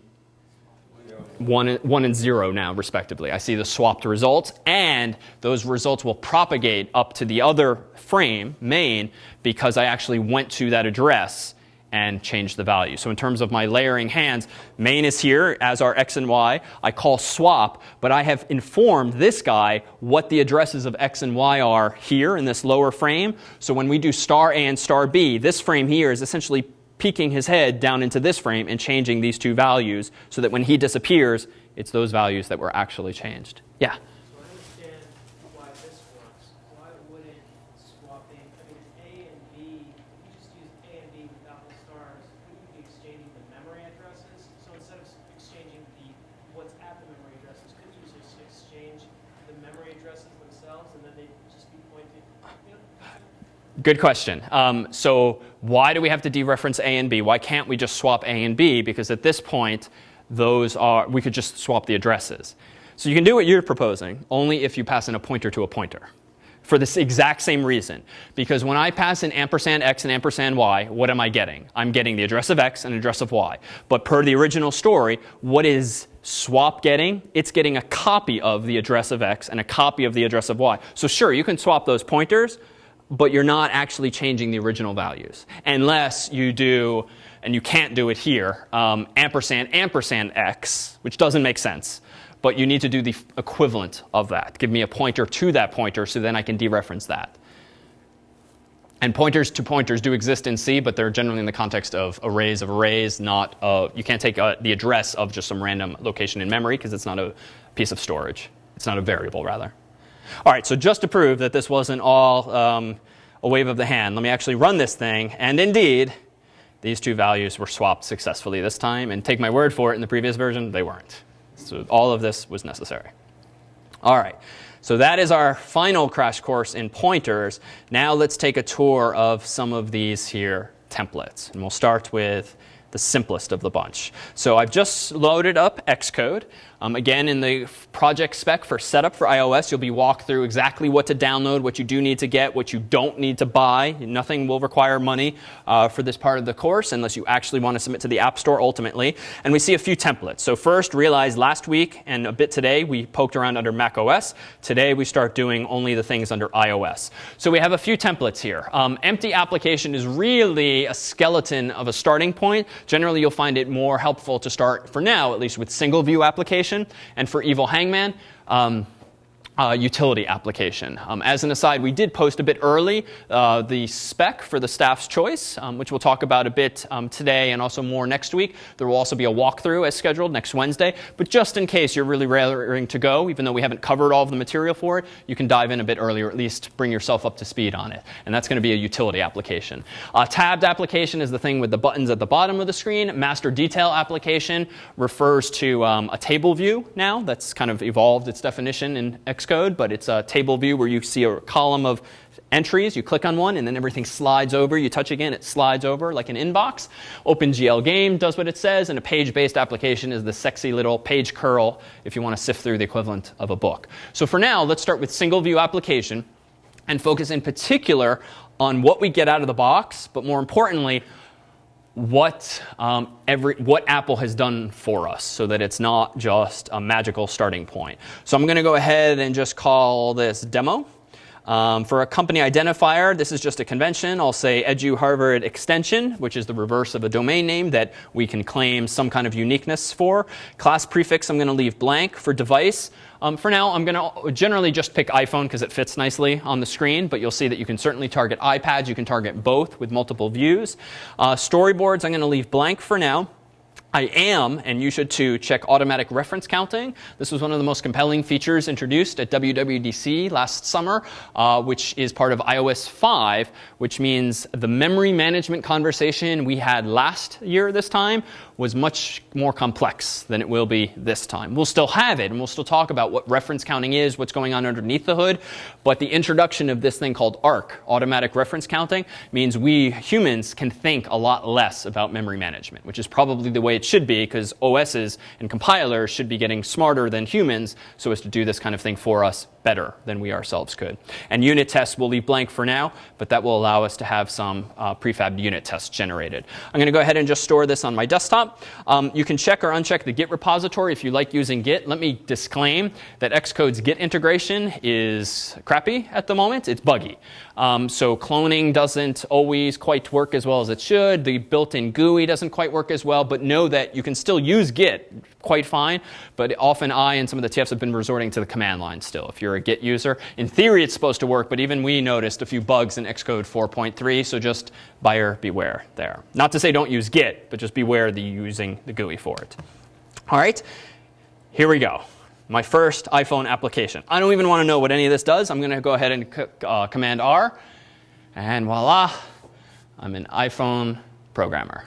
1 and 0 now, respectively. I see the swapped results, and those results will propagate up to the other frame, main, because I actually went to that address and changed the value. So in terms of my layering hands, main is here, as are x and y. I call swap, but I have informed this guy what the addresses of x and y are here in this lower frame. So when we do star A and star B, this frame here is essentially peeking his head down into this frame and changing these two values so that when he disappears, it's those values that were actually changed. Yeah? So I understand why this works. Why wouldn't swapping, I mean, A and B, if you just use A and B without the stars, wouldn't you be exchanging the memory addresses? So instead of exchanging what's at the memory addresses, couldn't you just exchange the memory addresses themselves and then they'd just be pointing, you know? Good question. So why do we have to dereference A and B? Why can't we just swap A and B? Because at this point, we could just swap the addresses. So you can do what you're proposing, only if you pass in a pointer to a pointer. For this exact same reason. Because when I pass in ampersand x and ampersand y, what am I getting? I'm getting the address of x and address of y. But per the original story, what is swap getting? It's getting a copy of the address of x and a copy of the address of y. So sure, you can swap those pointers, but you're not actually changing the original values. Unless you do, and you can't do it here, ampersand ampersand x, which doesn't make sense. But you need to do the equivalent of that. Give me a pointer to that pointer so then I can dereference that. And pointers to pointers do exist in C, but they're generally in the context of arrays, not you can't take the address of just some random location in memory because it's not a piece of storage. It's not a variable, rather. All right, so just to prove that this wasn't all a wave of the hand, let me actually run this thing. And indeed, these two values were swapped successfully this time. And take my word for it, in the previous version, they weren't. So all of this was necessary. All right, so that is our final crash course in pointers. Now let's take a tour of some of these here templates. And we'll start with the simplest of the bunch. So I've just loaded up Xcode. Again, in the project spec for setup for iOS, you'll be walked through exactly what to download, what you do need to get, what you don't need to buy. Nothing will require money for this part of the course unless you actually want to submit to the App Store ultimately. And we see a few templates. So first, realize last week and a bit today, we poked around under macOS. Today, we start doing only the things under iOS. So we have a few templates here. Empty application is really a skeleton of a starting point. Generally, you'll find it more helpful to start, for now, at least with single view application. And for Evil Hangman, utility application. As an aside, we did post a bit early the spec for the staff's choice, which we'll talk about a bit today and also more next week. There will also be a walkthrough as scheduled next Wednesday. But just in case you're really raring to go, even though we haven't covered all of the material for it, you can dive in a bit early or at least bring yourself up to speed on it. And that's going to be a utility application. Tabbed application is the thing with the buttons at the bottom of the screen. Master detail application refers to a table view now. That's kind of evolved its definition in Xcode, but it's a table view where you see a column of entries. You click on one, and then everything slides over. You touch again, it slides over like an inbox. OpenGL Game does what it says, and a page-based application is the sexy little page curl if you want to sift through the equivalent of a book. So for now, let's start with single view application and focus in particular on what we get out of the box, but more importantly, what Apple has done for us so that it's not just a magical starting point. So I'm going to go ahead and just call this demo. For a company identifier, this is just a convention. I'll say Edu Harvard extension, which is the reverse of a domain name that we can claim some kind of uniqueness for. Class prefix, I'm going to leave blank. For device, for now, I'm going to generally just pick iPhone because it fits nicely on the screen, but you'll see that you can certainly target iPads. You can target both with multiple views. Storyboards, I'm going to leave blank for now. I am, and you should too, check automatic reference counting. This was one of the most compelling features introduced at WWDC last summer, which is part of iOS 5, which means the memory management conversation we had last year this time was much more complex than it will be this time. We'll still have it, and we'll still talk about what reference counting is, what's going on underneath the hood, but the introduction of this thing called ARC, automatic reference counting, means we humans can think a lot less about memory management, which is probably the way it it should be, because OSs and compilers should be getting smarter than humans so as to do this kind of thing for us better than we ourselves could. And unit tests we'll leave blank for now, but that will allow us to have some prefab unit tests generated. I'm going to go ahead and just store this on my desktop. You can check or uncheck the Git repository if you like using Git. Let me disclaim that Xcode's Git integration is crappy at the moment. It's buggy. So cloning doesn't always quite work as well as it should. The built-in GUI doesn't quite work as well, but know that you can still use Git quite fine, but often I and some of the TFs have been resorting to the command line still. If you're a Git user, in theory it's supposed to work, but even we noticed a few bugs in Xcode 4.3, so just buyer beware there. Not to say don't use Git, but just beware using the GUI for it. All right, here we go. My first iPhone application. I don't even want to know what any of this does. I'm going to go ahead and Command R, and voila, I'm an iPhone programmer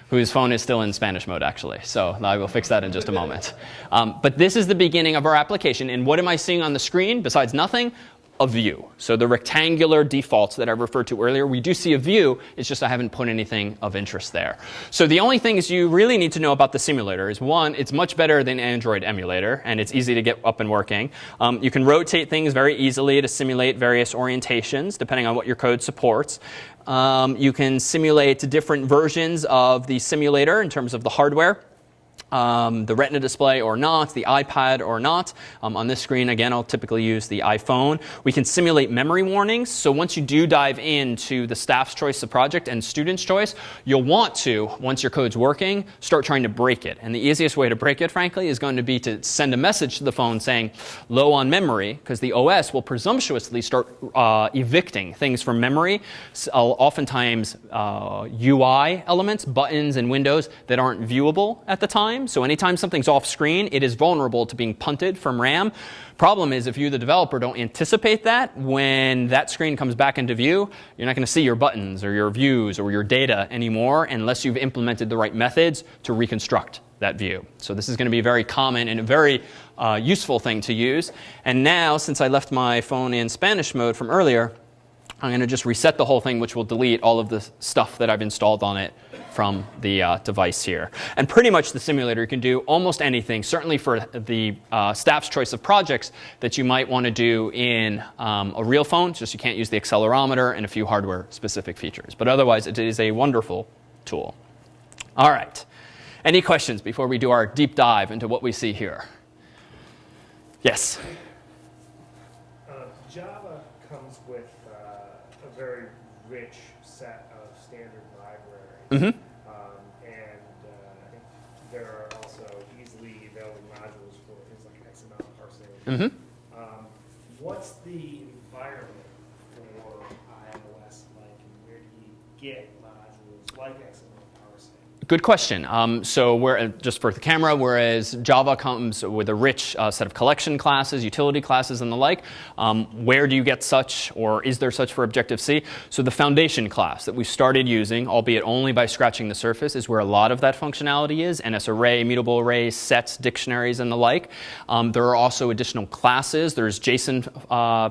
whose phone is still in Spanish mode, actually. So I will fix that in just a moment. But this is the beginning of our application. And what am I seeing on the screen besides nothing? A view. So the rectangular defaults that I referred to earlier, we do see a view. It's just I haven't put anything of interest there. So the only things you really need to know about the simulator is, one, it's much better than Android emulator, and it's easy to get up and working. You can rotate things very easily to simulate various orientations, depending on what your code supports. You can simulate different versions of the simulator in terms of the hardware. The Retina display or not, the iPad or not. On this screen, again, I'll typically use the iPhone. We can simulate memory warnings. So once you do dive into the staff's choice of project and student's choice, you'll want to, once your code's working, start trying to break it. And the easiest way to break it, frankly, is going to be to send a message to the phone saying low on memory, because the OS will presumptuously start evicting things from memory, oftentimes UI elements, buttons and windows that aren't viewable at the time. So anytime something's off screen, it is vulnerable to being punted from RAM. Problem is, if you, the developer, don't anticipate that, when that screen comes back into view, you're not going to see your buttons or your views or your data anymore unless you've implemented the right methods to reconstruct that view. So this is going to be very common and a very useful thing to use. And now, since I left my phone in Spanish mode from earlier, I'm going to just reset the whole thing, which will delete all of the stuff that I've installed on it from the device here. And pretty much the simulator can do almost anything, certainly for the staff's choice of projects that you might want to do in a real phone, just you can't use the accelerometer and a few hardware-specific features. But otherwise, it is a wonderful tool. All right. Any questions before we do our deep dive into what we see here? Yes? Java comes with a very rich set of standard libraries. Mm-hmm. And I think there are also easily available modules for things like XML parsing. Mm-hmm. What's the environment for iOS like, and where do you get modules like XML parsing? Good question. So just for the camera, whereas Java comes with a rich set of collection classes, utility classes, and the like, where do you get such, or is there such for Objective-C? So the foundation class that we started using, albeit only by scratching the surface, is where a lot of that functionality is. NSArray, mutable arrays, sets, dictionaries, and the like. There are also additional classes. There's JSON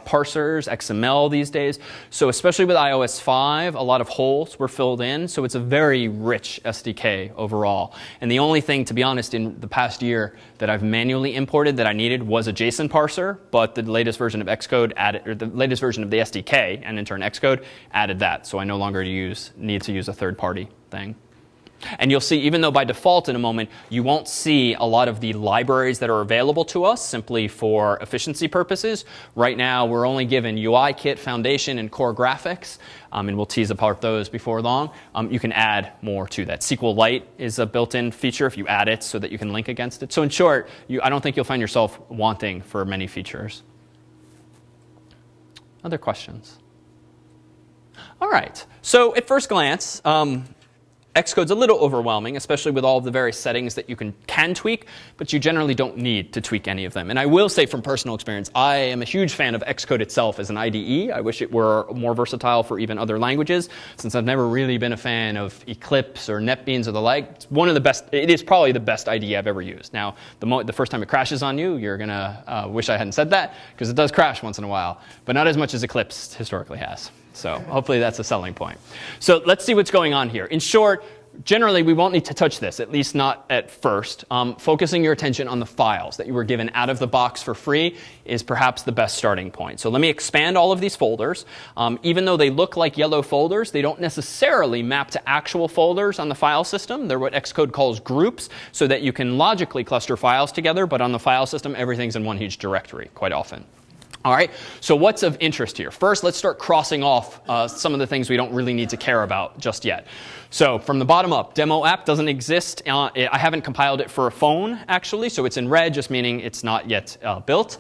parsers, XML these days. So especially with iOS 5, a lot of holes were filled in. So it's a very rich SDK overall. And the only thing, to be honest, in the past year that I've manually imported that I needed was a JSON parser, but the latest version of Xcode added, or the latest version of the SDK, and in turn Xcode, added that. So I no longer need to use a third-party thing. And you'll see, even though by default in a moment, you won't see a lot of the libraries that are available to us simply for efficiency purposes. Right now, we're only given UIKit, Foundation, and Core Graphics. And we'll tease apart those before long. You can add more to that. SQLite is a built-in feature if you add it so that you can link against it. So in short, I don't think you'll find yourself wanting for many features. Other questions? All right. So at first glance, Xcode's a little overwhelming, especially with all of the various settings that you can tweak, but you generally don't need to tweak any of them. And I will say from personal experience, I am a huge fan of Xcode itself as an IDE. I wish it were more versatile for even other languages, since I've never really been a fan of Eclipse or NetBeans or the like. It's one of the best. It is probably the best IDE I've ever used. Now, the first time it crashes on you, you're going to wish I hadn't said that, because it does crash once in a while, but not as much as Eclipse historically has. So hopefully that's a selling point. So let's see what's going on here. In short, generally, we won't need to touch this, at least not at first. Focusing your attention on the files that you were given out of the box for free is perhaps the best starting point. So let me expand all of these folders. Even though they look like yellow folders, they don't necessarily map to actual folders on the file system. They're what Xcode calls groups, so that you can logically cluster files together, but on the file system, everything's in one huge directory quite often. All right, so what's of interest here? First, let's start crossing off some of the things we don't really need to care about just yet. So from the bottom up, demo app doesn't exist. I haven't compiled it for a phone, actually, so it's in red, just meaning it's not yet built.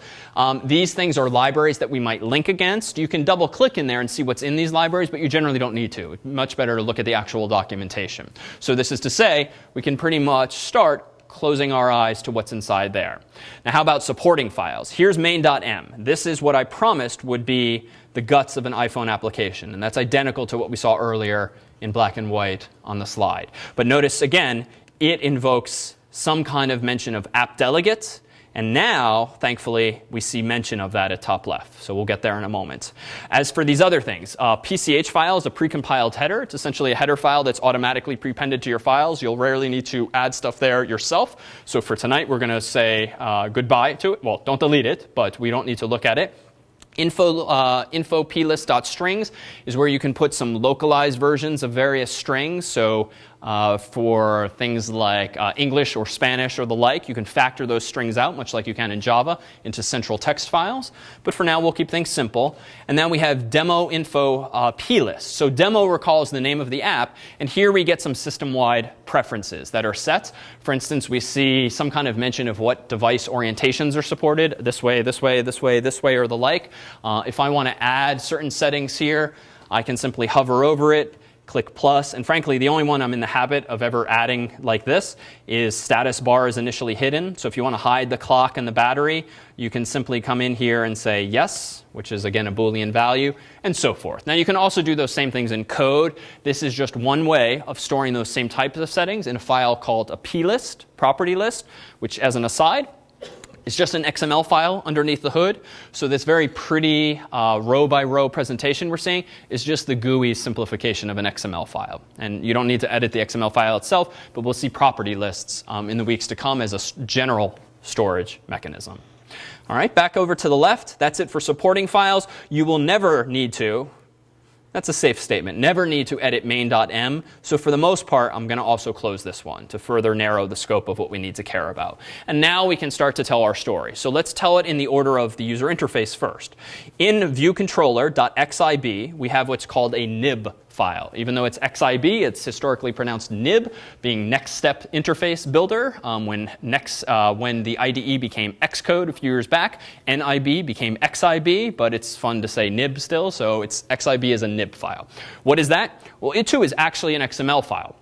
These things are libraries that we might link against. You can double click in there and see what's in these libraries, but you generally don't need to. It's much better to look at the actual documentation. So this is to say, we can pretty much start closing our eyes to what's inside there. Now, how about supporting files? Here's main.m. This is what I promised would be the guts of an iPhone application, and that's identical to what we saw earlier in black and white on the slide. But notice, again, it invokes some kind of mention of app delegate, and now, thankfully, we see mention of that at top left. So we'll get there in a moment. As for these other things, PCH file is a precompiled header. It's essentially a header file that's automatically prepended to your files. You'll rarely need to add stuff there yourself. So for tonight, we're going to say goodbye to it. Well, don't delete it, but we don't need to look at it. Info plist.strings is where you can put some localized versions of various strings. So for things like English or Spanish or the like, you can factor those strings out, much like you can in Java, into central text files. But for now, we'll keep things simple. And then we have demo info plist. So demo recalls the name of the app. And here we get some system-wide preferences that are set. For instance, we see some kind of mention of what device orientations are supported, this way, this way, this way, this way, or the like. If I want to add certain settings here, I can simply hover over it, click plus, and frankly, the only one I'm in the habit of ever adding like this is status bar is initially hidden. So if you want to hide the clock and the battery, you can simply come in here and say yes, which is again a Boolean value, and so forth. Now you can also do those same things in code. This is just one way of storing those same types of settings in a file called a plist, property list, which, as an aside, it's just an XML file underneath the hood. So this very pretty row-by-row presentation we're seeing is just the GUI simplification of an XML file. And you don't need to edit the XML file itself, but we'll see property lists in the weeks to come as a general storage mechanism. All right, back over to the left. That's it for supporting files. You will never need to. That's a safe statement. Never need to edit main.m. So for the most part, I'm going to also close this one to further narrow the scope of what we need to care about. And now we can start to tell our story. So let's tell it in the order of the user interface first. In viewcontroller.xib, we have what's called a nib file. Even though it's xib, it's historically pronounced nib, being next step interface builder. When the IDE became Xcode a few years back, nib became xib, but it's fun to say nib still, so it's xib is a nib file. What is that? Well, it too is actually an XML file.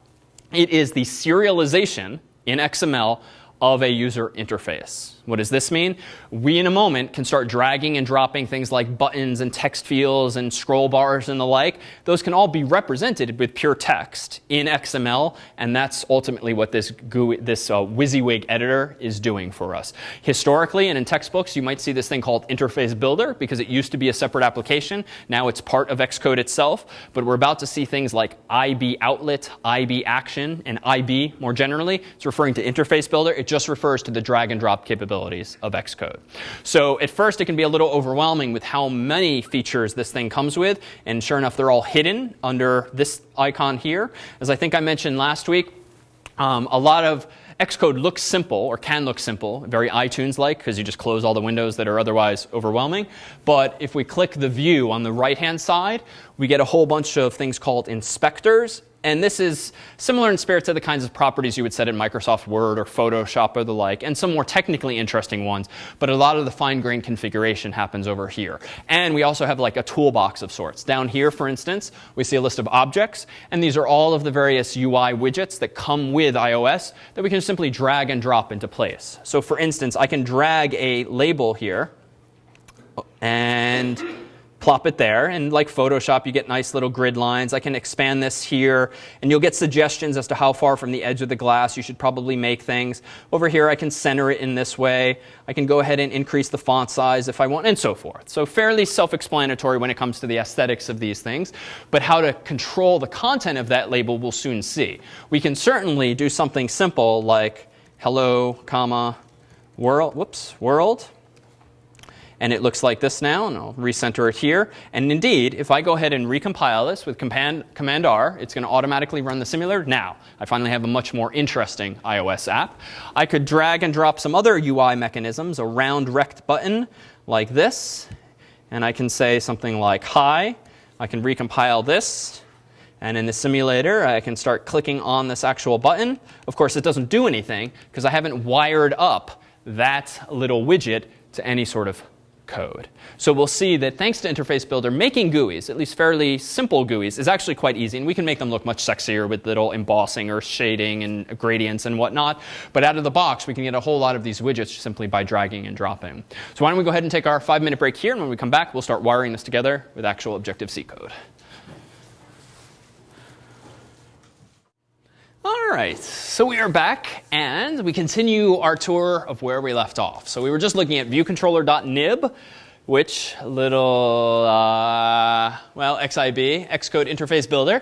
It is the serialization in XML of a user interface. What does this mean? We, in a moment, can start dragging and dropping things like buttons and text fields and scroll bars and the like. Those can all be represented with pure text in XML, and that's ultimately what this WYSIWYG editor is doing for us. Historically, and in textbooks, you might see this thing called Interface Builder because it used to be a separate application. Now it's part of Xcode itself, but we're about to see things like IB Outlet, IB Action, and IB more generally. It's referring to Interface Builder. It just refers to the drag and drop capabilities of Xcode. So at first, it can be a little overwhelming with how many features this thing comes with. And sure enough, they're all hidden under this icon here. As I think I mentioned last week, a lot of Xcode looks simple, or can look simple, very iTunes-like, because you just close all the windows that are otherwise overwhelming. But if we click the view on the right-hand side, we get a whole bunch of things called inspectors. And this is similar in spirit to the kinds of properties you would set in Microsoft Word or Photoshop or the like, and some more technically interesting ones. But a lot of the fine-grained configuration happens over here. And we also have like a toolbox of sorts. Down here, for instance, we see a list of objects. And these are all of the various UI widgets that come with iOS that we can simply drag and drop into place. So for instance, I can drag a label here and plop it there. And like Photoshop, you get nice little grid lines. I can expand this here, and you'll get suggestions as to how far from the edge of the glass you should probably make things. Over here, I can center it in this way. I can go ahead and increase the font size if I want, and so forth. So fairly self-explanatory when it comes to the aesthetics of these things. But how to control the content of that label, we'll soon see. We can certainly do something simple like hello, comma, world. And it looks like this now, and I'll recenter it here. And indeed, if I go ahead and recompile this with Command R, it's going to automatically run the simulator. Now, I finally have a much more interesting iOS app. I could drag and drop some other UI mechanisms, a round rect button like this. And I can say something like hi. I can recompile this. And in the simulator, I can start clicking on this actual button. Of course, it doesn't do anything because I haven't wired up that little widget to any sort of code. So we'll see that thanks to Interface Builder, making GUIs, at least fairly simple GUIs, is actually quite easy. And we can make them look much sexier with little embossing or shading and gradients and whatnot. But out of the box, we can get a whole lot of these widgets simply by dragging and dropping. So why don't we go ahead and take our 5-minute break here. And when we come back, we'll start wiring this together with actual Objective-C code. All right, so we are back, and we continue our tour of where we left off. So we were just looking at viewcontroller.nib, which little, XIB, Xcode Interface Builder,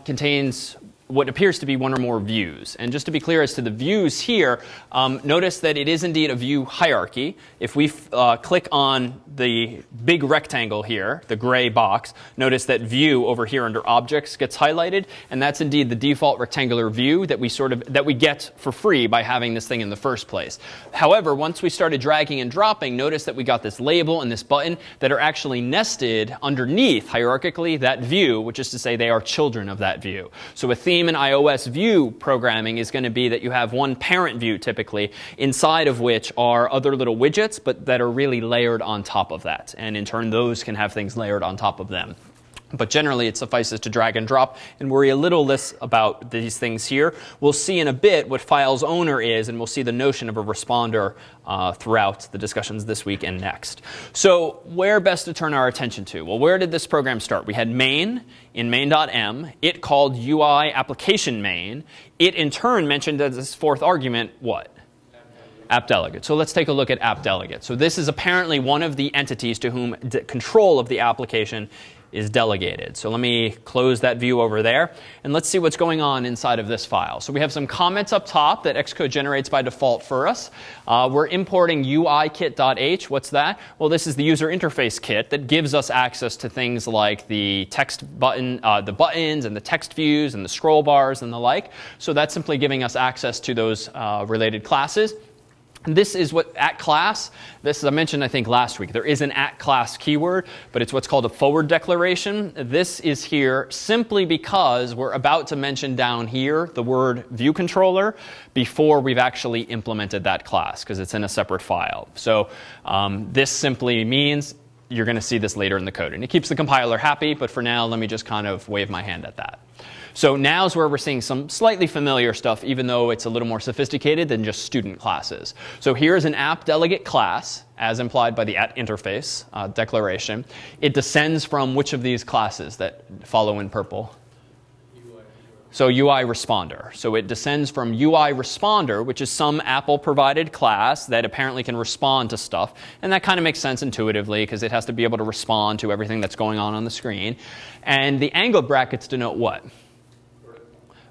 contains what appears to be one or more views. And just to be clear as to the views here, notice that it is indeed a view hierarchy. If we click on the big rectangle here, the gray box, notice that view over here under objects gets highlighted, and that's indeed the default rectangular view that we get for free by having this thing in the first place. However, once we started dragging and dropping, notice that we got this label and this button that are actually nested underneath hierarchically that view, which is to say they are children of that view. So a theme in iOS view programming is going to be that you have one parent view typically, inside of which are other little widgets, but that are really layered on top of that. And in turn, those can have things layered on top of them. But generally, it suffices to drag and drop and worry a little less about these things here. We'll see in a bit what file's owner is, and we'll see the notion of a responder throughout the discussions this week and next. So where best to turn our attention to? Well, where did this program start? We had main in main.m. It called UI application main. It, in turn, mentioned as its fourth argument, what? App delegate. So let's take a look at app delegate. So this is apparently one of the entities to whom control of the application is delegated. So let me close that view over there, and let's see what's going on inside of this file. So we have some comments up top that Xcode generates by default for us. We're importing UIKit.h. What's that? Well, this is the user interface kit that gives us access to things like the text button, the buttons and the text views and the scroll bars and the like. So that's simply giving us access to those related classes. And this is what at class, this as I mentioned I think last week, there is an at class keyword, but it's what's called a forward declaration. This is here simply because we're about to mention down here the word view controller before we've actually implemented that class, because it's in a separate file. So this simply means you're going to see this later in the code. And it keeps the compiler happy, but for now, let me just kind of wave my hand at that. So now's where we're seeing some slightly familiar stuff, even though it's a little more sophisticated than just student classes. So here's an app delegate class, as implied by the at interface declaration. It descends from which of these classes that follow in purple? So UI responder. So it descends from UI responder, which is some Apple-provided class that apparently can respond to stuff. And that kind of makes sense intuitively, because it has to be able to respond to everything that's going on the screen. And the angled brackets denote what?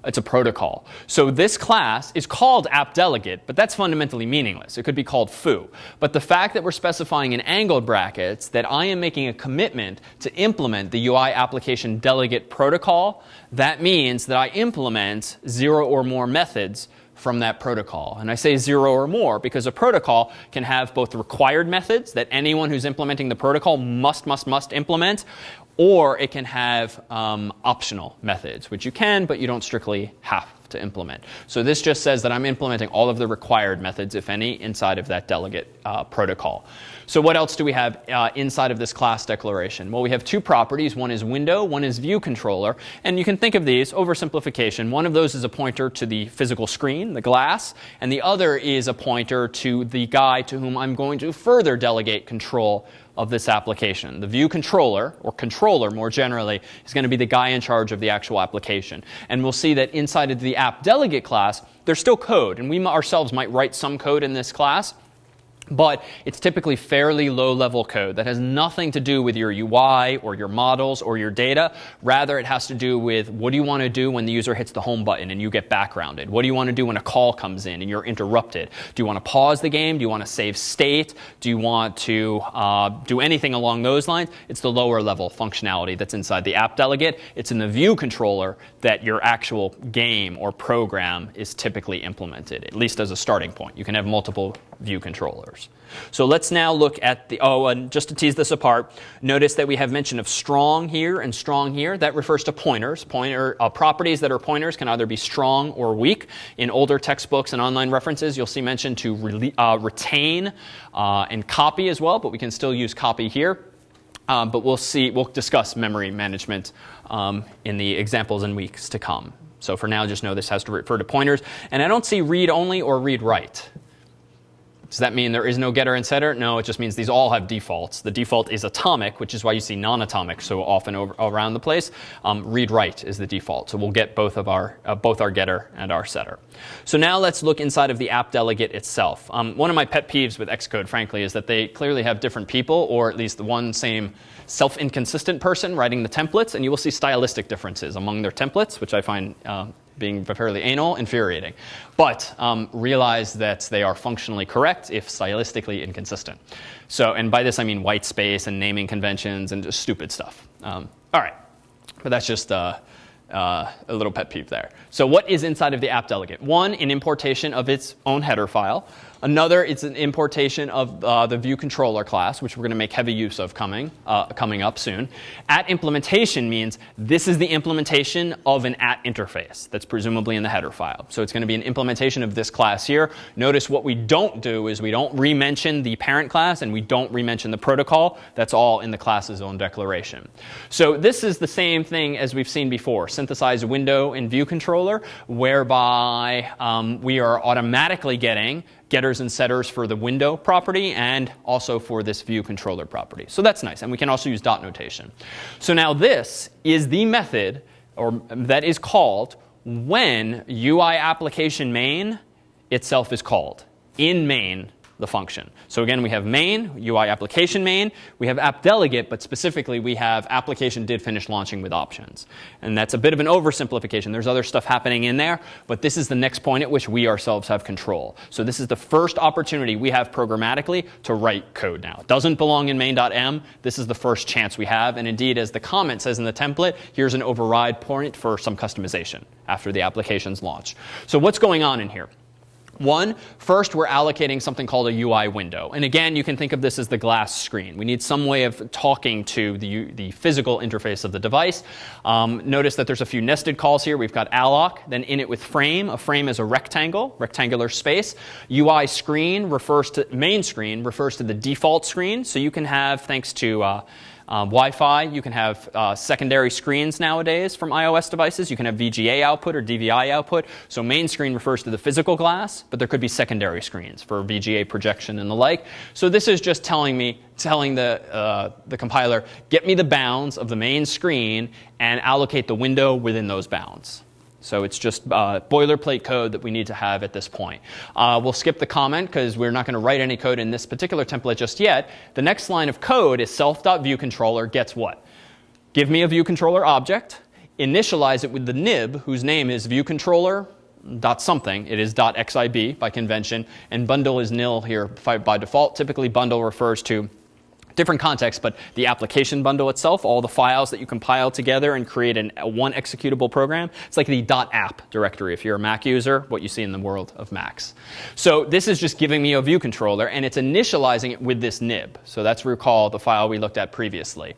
It's a protocol. So this class is called app delegate, but that's fundamentally meaningless. It could be called foo. But the fact that we're specifying in angled brackets that I am making a commitment to implement the UI application delegate protocol, that means that I implement 0 or more methods from that protocol. And I say 0 or more because a protocol can have both required methods that anyone who's implementing the protocol must implement, or it can have optional methods, which you can, but you don't strictly have to implement. So this just says that I'm implementing all of the required methods, if any, inside of that delegate protocol. So what else do we have inside of this class declaration? Well, we have two properties. One is window, one is view controller. And you can think of these, oversimplification. One of those is a pointer to the physical screen, the glass, and the other is a pointer to the guy to whom I'm going to further delegate control of this application. The view controller, or controller more generally, is going to be the guy in charge of the actual application. And we'll see that inside of the app delegate class, there's still code. And we ourselves might write some code in this class. But it's typically fairly low-level code that has nothing to do with your UI or your models or your data. Rather, it has to do with what do you want to do when the user hits the home button and you get backgrounded? What do you want to do when a call comes in and you're interrupted? Do you want to pause the game? Do you want to save state? Do you want to do anything along those lines? It's the lower-level functionality that's inside the app delegate. It's in the view controller that your actual game or program is typically implemented, at least as a starting point. You can have multiple view controllers. So let's now look at the, and just to tease this apart, notice that we have mention of strong here and strong here. That refers to pointers. Properties that are pointers can either be strong or weak. In older textbooks and online references, you'll see mention to retain and copy as well, but we can still use copy here. But we'll discuss memory management in the examples in weeks to come. So for now, just know this has to refer to pointers. And I don't see read only or read write. Does that mean there is no getter and setter? No, it just means these all have defaults. The default is atomic, which is why you see non-atomic so often around the place. Read-write is the default. So we'll get both our getter and our setter. So now let's look inside of the app delegate itself. One of my pet peeves with Xcode, frankly, is that they clearly have different people, or at least the one same self-inconsistent person writing the templates, and you will see stylistic differences among their templates, which I find being fairly anal, infuriating. But realize that they are functionally correct if stylistically inconsistent. So, and by this I mean white space and naming conventions and just stupid stuff. All right, but that's just a little pet peeve there. So what is inside of the app delegate? One, an importation of its own header file. Another, it's an importation of the view controller class, which we're going to make heavy use of coming up soon. At implementation means this is the implementation of an at interface that's presumably in the header file. So it's going to be an implementation of this class here. Notice what we don't do is we don't re-mention the parent class and we don't re-mention the protocol. That's all in the class's own declaration. So this is the same thing as we've seen before, synthesize window and view controller, whereby we are automatically getting getters and setters for the window property and also for this view controller property. So that's nice. And we can also use dot notation. So now this is the method that is called when UI application main itself is called. In main, the function. So again, we have main, UI application main. We have app delegate, but specifically we have application did finish launching with options. And that's a bit of an oversimplification. There's other stuff happening in there, but this is the next point at which we ourselves have control. So this is the first opportunity we have programmatically to write code now. It doesn't belong in main.m. This is the first chance we have. And indeed, as the comment says in the template, here's an override point for some customization after the application's launch. So what's going on in here? One, first we're allocating something called a UI window. And again, you can think of this as the glass screen. We need some way of talking to the physical interface of the device. Notice that there's a few nested calls here. We've got alloc, then init with frame. A frame is a rectangular space. UI screen refers to, main screen refers to the default screen. So you can have, thanks to Wi-Fi, you can have secondary screens nowadays from iOS devices. You can have VGA output or DVI output. So main screen refers to the physical glass, but there could be secondary screens for VGA projection and the like. So this is just telling the compiler, get me the bounds of the main screen and allocate the window within those bounds. So it's just boilerplate code that we need to have at this point. We'll skip the comment because we're not going to write any code in this particular template just yet. The next line of code is self.viewController gets what? Give me a viewController object, initialize it with the nib, whose name is viewController.something. It is .xib by convention, and bundle is nil here by default. Typically, bundle refers to different context, but the application bundle itself, all the files that you compile together and create one executable program. It's like the .app directory if you're a Mac user, what you see in the world of Macs. So this is just giving me a view controller, and it's initializing it with this nib. So that's, recall, the file we looked at previously.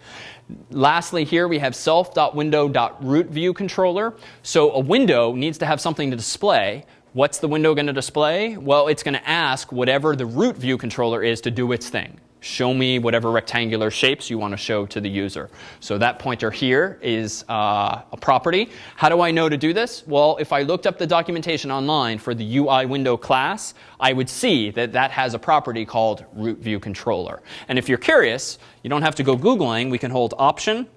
Lastly, here we have self.window.rootViewController. So a window needs to have something to display. What's the window going to display? Well, it's going to ask whatever the root view controller is to do its thing. show me whatever rectangular shapes you want to show to the user. So that pointer here is a property. How do I know to do this? Well, if I looked up the documentation online for the UI window class, I would see that that has a property called root view controller. And if you're curious, you don't have to go Googling. We can hold Option.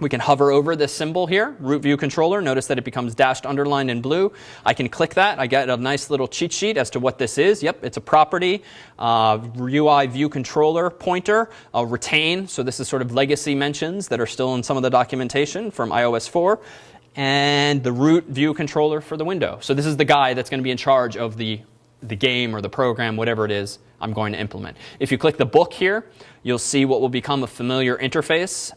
We can hover over this symbol here, root view controller. Notice that it becomes dashed underlined in blue. I can click that. I get a nice little cheat sheet as to what this is. Yep, it's a property, UI view controller pointer, retain. So this is sort of legacy mentions that are still in some of the documentation from iOS 4. And the root view controller for the window. So this is the guy that's going to be in charge of the game or the program, whatever it is I'm going to implement. If you click the book here, you'll see what will become a familiar interface,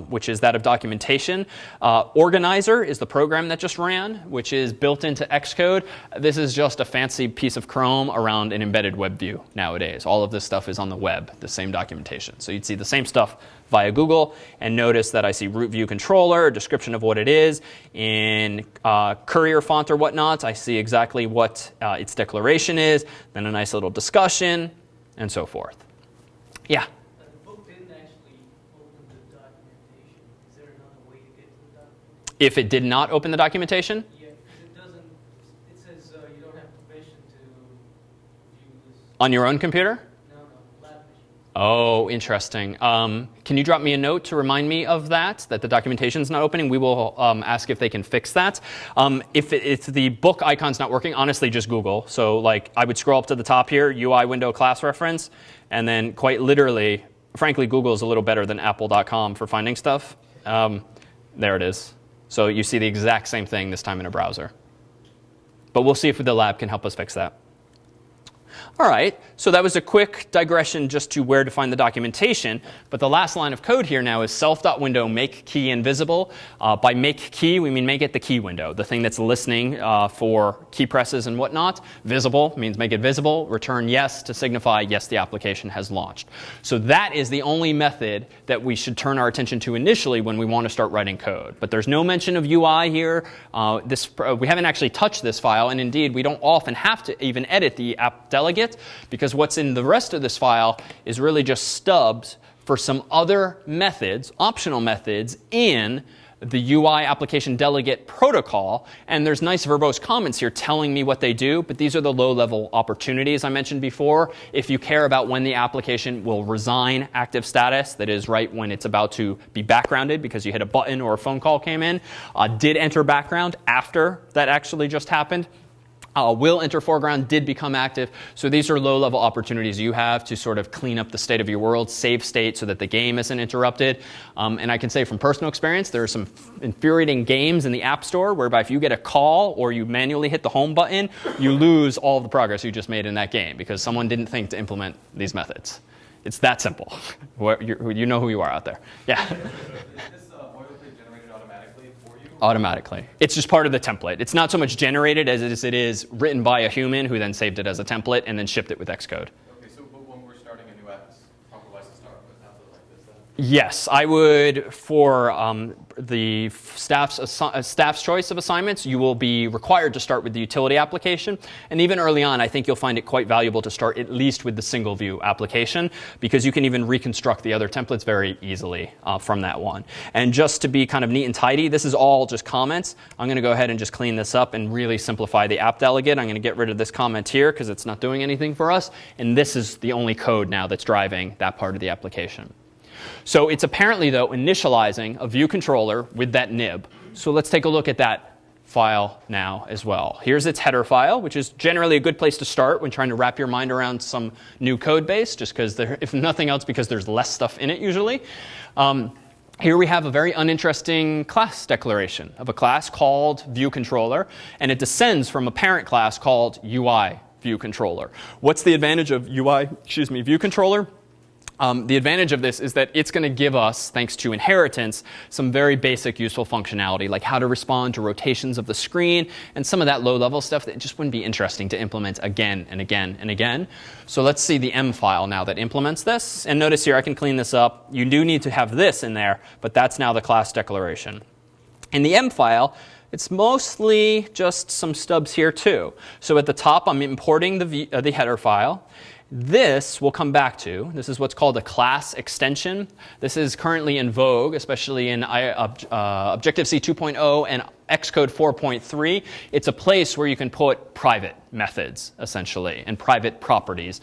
which is that of documentation. Organizer is the program that just ran, which is built into Xcode. This is just a fancy piece of Chrome around an embedded web view nowadays. All of this stuff is on the web, the same documentation. So you'd see the same stuff via Google, and notice that I see root view controller, a description of what it is. In Courier font or whatnot, I see exactly what its declaration is, then a nice little discussion, and so forth. Yeah? The book didn't actually open the documentation. Is there another way to get to the documentation? If it did not open the documentation? Yeah, because it doesn't, it says you don't have permission to view this. On your own computer? No, lab machine. Oh, interesting. Can you drop me a note to remind me of that the documentation is not opening? We will ask if they can fix that. If the book icon's not working, honestly, just Google. So like I would scroll up to the top here, UI window class reference, and then quite literally, frankly, Google is a little better than apple.com for finding stuff. There it is. So you see the exact same thing this time in a browser. But we'll see if the lab can help us fix that. All right, so that was a quick digression just to where to find the documentation. But the last line of code here now is self.window make key invisible. By make key, we mean make it the key window, the thing that's listening for key presses and whatnot. Visible means make it visible. Return yes to signify yes, the application has launched. So that is the only method that we should turn our attention to initially when we want to start writing code. But there's no mention of UI here. We haven't actually touched this file, and indeed, we don't often have to even edit the app delegate, because what's in the rest of this file is really just stubs for some other methods, optional methods, in the UI application delegate protocol. And there's nice verbose comments here telling me what they do, but these are the low-level opportunities I mentioned before. If you care about when the application will resign active status, that is right when it's about to be backgrounded because you hit a button or a phone call came in, did enter background after that actually just happened, will enter foreground, did become active. So these are low-level opportunities you have to sort of clean up the state of your world, save state so that the game isn't interrupted. And I can say from personal experience, there are some infuriating games in the App Store whereby if you get a call or you manually hit the home button, you lose all of the progress you just made in that game because someone didn't think to implement these methods. It's that simple. You know who you are out there. Yeah. Automatically. It's just part of the template. It's not so much generated as it is written by a human who then saved it as a template and then shipped it with Xcode. Okay, so but when we're starting a new app, it's probably wise to start with an template like this then? Yes, I would. For the staff's choice of assignments, you will be required to start with the utility application. And even early on, I think you'll find it quite valuable to start at least with the single view application because you can even reconstruct the other templates very easily from that one. And just to be kind of neat and tidy, this is all just comments. I'm going to go ahead and just clean this up and really simplify the app delegate. I'm going to get rid of this comment here because it's not doing anything for us. And this is the only code now that's driving that part of the application. So it's apparently, though, initializing a view controller with that nib. So let's take a look at that file now as well. Here's its header file, which is generally a good place to start when trying to wrap your mind around some new code base, just because, if nothing else, because there's less stuff in it usually. Here we have a very uninteresting class declaration of a class called view controller, and it descends from a parent class called UI view controller. What's the advantage of view controller? The advantage of this is that it's going to give us, thanks to inheritance, some very basic useful functionality, like how to respond to rotations of the screen and some of that low-level stuff that just wouldn't be interesting to implement again and again and again. So let's see the M file now that implements this. And notice here, I can clean this up. You do need to have this in there, but that's now the class declaration. In the M file, it's mostly just some stubs here too. So at the top, I'm importing the header file. This we'll come back to. This is what's called a class extension. This is currently in vogue, especially in Objective-C 2.0 and Xcode 4.3. It's a place where you can put private methods, essentially, and private properties,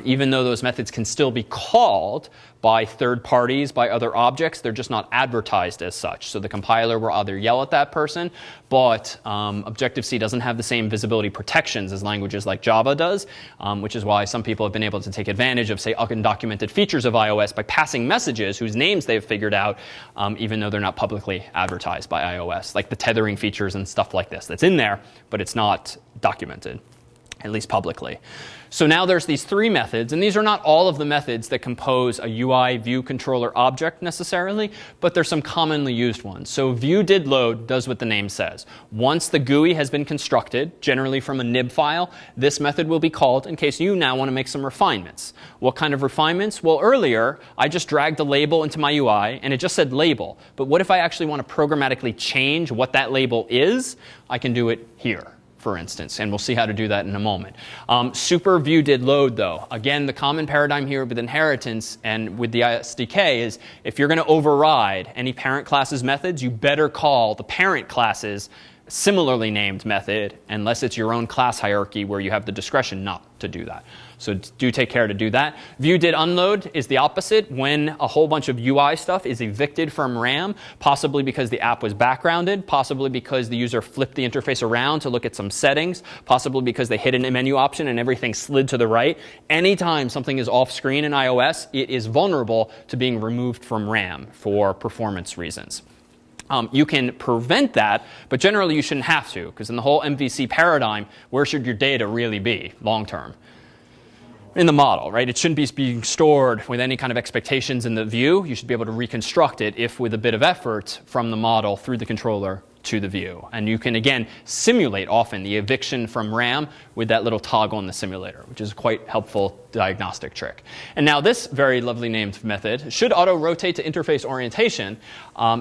even though those methods can still be called by third parties, by other objects. They're just not advertised as such. So the compiler will either yell at that person, but Objective-C doesn't have the same visibility protections as languages like Java does, which is why some people have been able to take advantage of, say, undocumented features of iOS by passing messages whose names they've figured out, even though they're not publicly advertised by iOS, like the tethering features and stuff like this. That's in there, but it's not documented, at least publicly. So now there's these three methods, and these are not all of the methods that compose a UI view controller object necessarily, but there's some commonly used ones. So viewDidLoad does what the name says. Once the GUI has been constructed, generally from a nib file, this method will be called in case you now want to make some refinements. What kind of refinements? Well, earlier, I just dragged a label into my UI, and it just said label. But what if I actually want to programmatically change what that label is? I can do it here, for instance, and we'll see how to do that in a moment. Super viewDidLoad, though. Again, the common paradigm here with inheritance and with the SDK is if you're going to override any parent class's methods, you better call the parent class's similarly named method, unless it's your own class hierarchy where you have the discretion not to do that. So do take care to do that. ViewDidUnload is the opposite. When a whole bunch of UI stuff is evicted from RAM, possibly because the app was backgrounded, possibly because the user flipped the interface around to look at some settings, possibly because they hit a menu option and everything slid to the right. Anytime something is off screen in iOS, it is vulnerable to being removed from RAM for performance reasons. You can prevent that, but generally you shouldn't have to, because in the whole MVC paradigm, where should your data really be long term? In the model, right? It shouldn't be being stored with any kind of expectations in the view. You should be able to reconstruct it, if with a bit of effort, from the model through the controller to the view. And you can, again, simulate often the eviction from RAM with that little toggle in the simulator, which is a quite helpful diagnostic trick. And now this very lovely named method, should auto-rotate to interface orientation,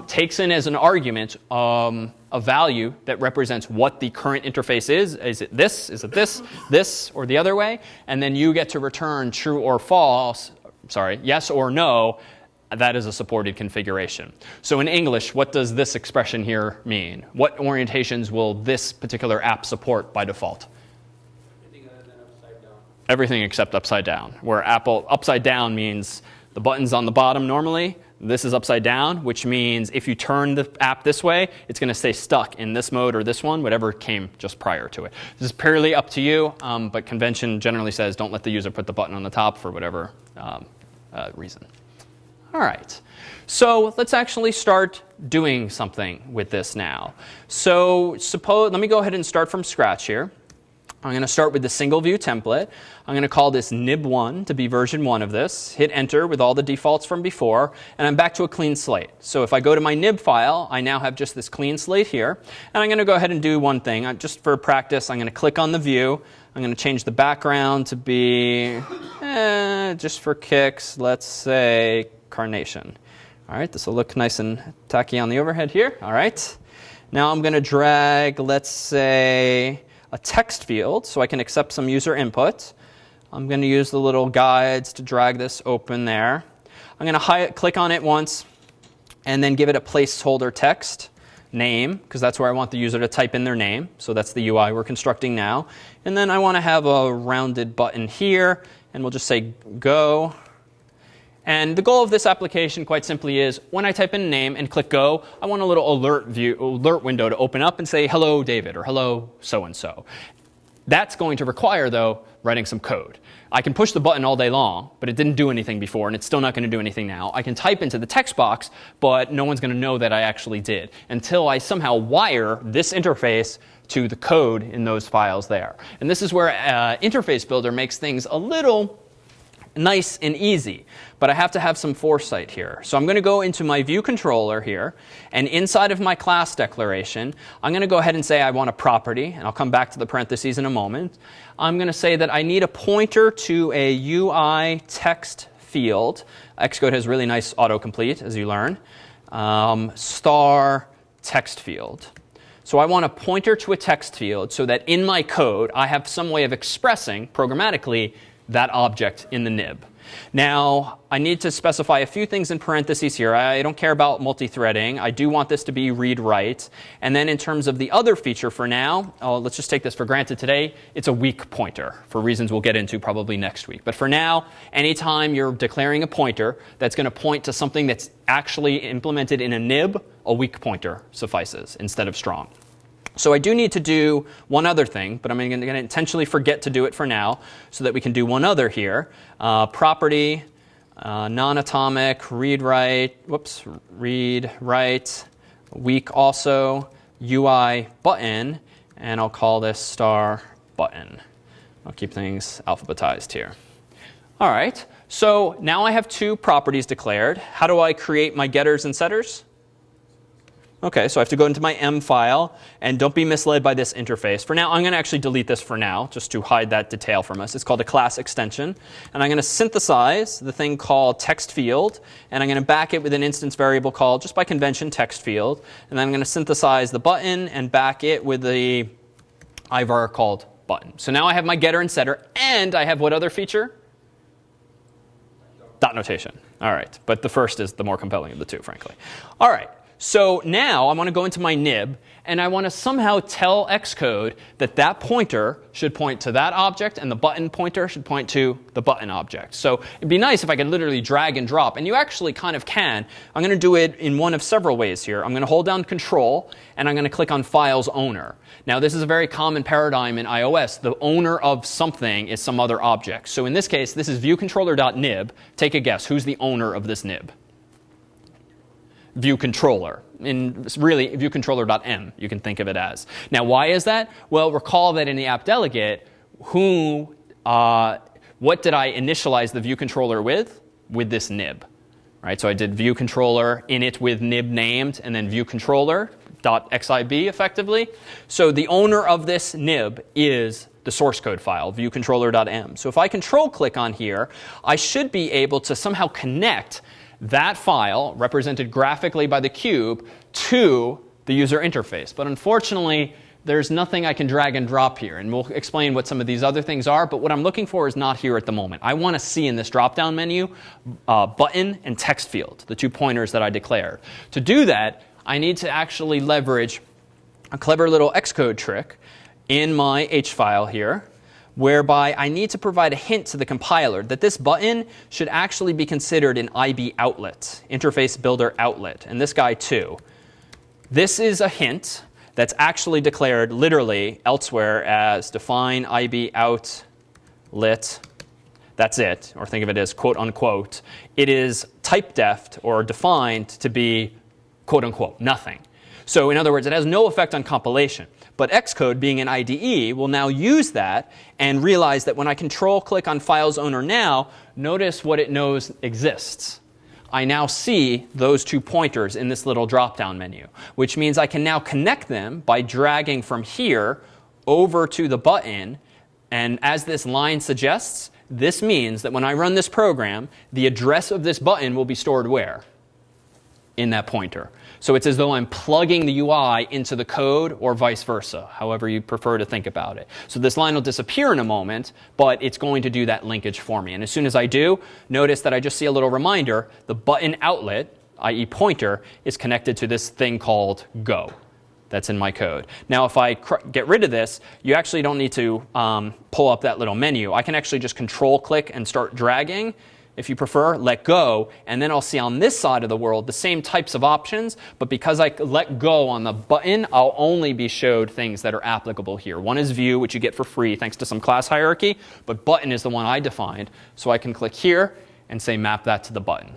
takes in as an argument a value that represents what the current interface is. Is it this? Is it this? This? Or the other way? And then you get to return true or false, yes or no. That is a supported configuration. So in English, what does this expression here mean? What orientations will this particular app support by default? Everything other than upside down. Everything except upside down, where Apple upside down means the button's on the bottom normally. This is upside down, which means if you turn the app this way, it's going to stay stuck in this mode or this one, whatever came just prior to it. This is purely up to you, but convention generally says don't let the user put the button on the top for whatever reason. All right, so let's actually start doing something with this now. So let me go ahead and start from scratch here. I'm going to start with the single view template. I'm going to call this nib1 to be version 1 of this. Hit enter with all the defaults from before, and I'm back to a clean slate. So if I go to my nib file, I now have just this clean slate here. And I'm going to go ahead and do one thing. Just for practice, I'm going to click on the view. I'm going to change the background to be, just for kicks, let's say carnation. All right, this will look nice and tacky on the overhead here. All right. Now I'm going to drag, let's say, a text field so I can accept some user input. I'm going to use the little guides to drag this open there. I'm going to click on it once and then give it a placeholder text name, because that's where I want the user to type in their name. So that's the UI we're constructing now. And then I want to have a rounded button here, and we'll just say go. And the goal of this application, quite simply, is when I type in a name and click go, I want a little alert window to open up and say, hello, David, or hello, so-and-so. That's going to require, though, writing some code. I can push the button all day long, but it didn't do anything before, and it's still not going to do anything now. I can type into the text box, but no one's going to know that I actually did until I somehow wire this interface to the code in those files there. And this is where Interface Builder makes things a little nice and easy, but I have to have some foresight here. So I'm going to go into my view controller here, and inside of my class declaration, I'm going to go ahead and say I want a property, and I'll come back to the parentheses in a moment. I'm going to say that I need a pointer to a UI text field. Xcode has really nice autocomplete, as you learn. Star text field. So I want a pointer to a text field so that in my code, I have some way of expressing programmatically that object in the nib. Now, I need to specify a few things in parentheses here. I don't care about multi-threading. I do want this to be read-write. And then in terms of the other feature for now, let's just take this for granted today. It's a weak pointer for reasons we'll get into probably next week. But for now, anytime you're declaring a pointer that's going to point to something that's actually implemented in a nib, a weak pointer suffices instead of strong. So I do need to do one other thing, but I'm going to intentionally forget to do it for now so that we can do one other here. Property, non-atomic, read-write, weak also, UI button, and I'll call this star button. I'll keep things alphabetized here. All right, so now I have two properties declared. How do I create my getters and setters? Okay, so I have to go into my M file, and don't be misled by this interface. For now, I'm going to actually delete this for now, just to hide that detail from us. It's called a class extension, and I'm going to synthesize the thing called text field, and I'm going to back it with an instance variable called, just by convention, text field, and then I'm going to synthesize the button and back it with the ivar called button. So now I have my getter and setter, and I have what other feature? Dot notation. All right, but the first is the more compelling of the two, frankly. All right. So now I want to go into my nib, and I want to somehow tell Xcode that that pointer should point to that object, and the button pointer should point to the button object. So it'd be nice if I could literally drag and drop, and you actually kind of can. I'm going to do it in one of several ways here. I'm going to hold down Control, and I'm going to click on Files Owner. Now, this is a very common paradigm in iOS. The owner of something is some other object. So in this case, this is viewcontroller.nib. Take a guess. Who's the owner of this nib? View controller. And really, viewcontroller.m, you can think of it as. Now, why is that? Well, recall that in the app delegate, what did I initialize the view controller with? With this nib. Right? So I did view controller init with nib named, and then view controller.xib effectively. So the owner of this nib is the source code file, viewcontroller.m. So if I control click on here, I should be able to somehow connect that file, represented graphically by the cube, to the user interface. But unfortunately, there's nothing I can drag and drop here. And we'll explain what some of these other things are. But what I'm looking for is not here at the moment. I want to see in this drop-down menu button and text field, the two pointers that I declared. To do that, I need to actually leverage a clever little Xcode trick in my H file here, whereby I need to provide a hint to the compiler that this button should actually be considered an IB outlet, interface builder outlet, and this guy too. This is a hint that's actually declared literally elsewhere as define IB outlet. That's it, or think of it as quote unquote. It is type deft or defined to be quote unquote nothing. So in other words, it has no effect on compilation. But Xcode, being an IDE, will now use that and realize that when I control click on Files Owner now, notice what it knows exists. I now see those two pointers in this little drop-down menu, which means I can now connect them by dragging from here over to the button. And as this line suggests, this means that when I run this program, the address of this button will be stored where? In that pointer. So it's as though I'm plugging the UI into the code or vice versa, however you prefer to think about it. So this line will disappear in a moment, but it's going to do that linkage for me. And as soon as I do, notice that I just see a little reminder. The button outlet, i.e. pointer, is connected to this thing called Go. That's in my code. Now, if I get rid of this, you actually don't need to pull up that little menu. I can actually just control click and start dragging. If you prefer, let go, and then I'll see on this side of the world the same types of options, but because I let go on the button, I'll only be showed things that are applicable here. One is view, which you get for free thanks to some class hierarchy, but button is the one I defined, so I can click here and say map that to the button.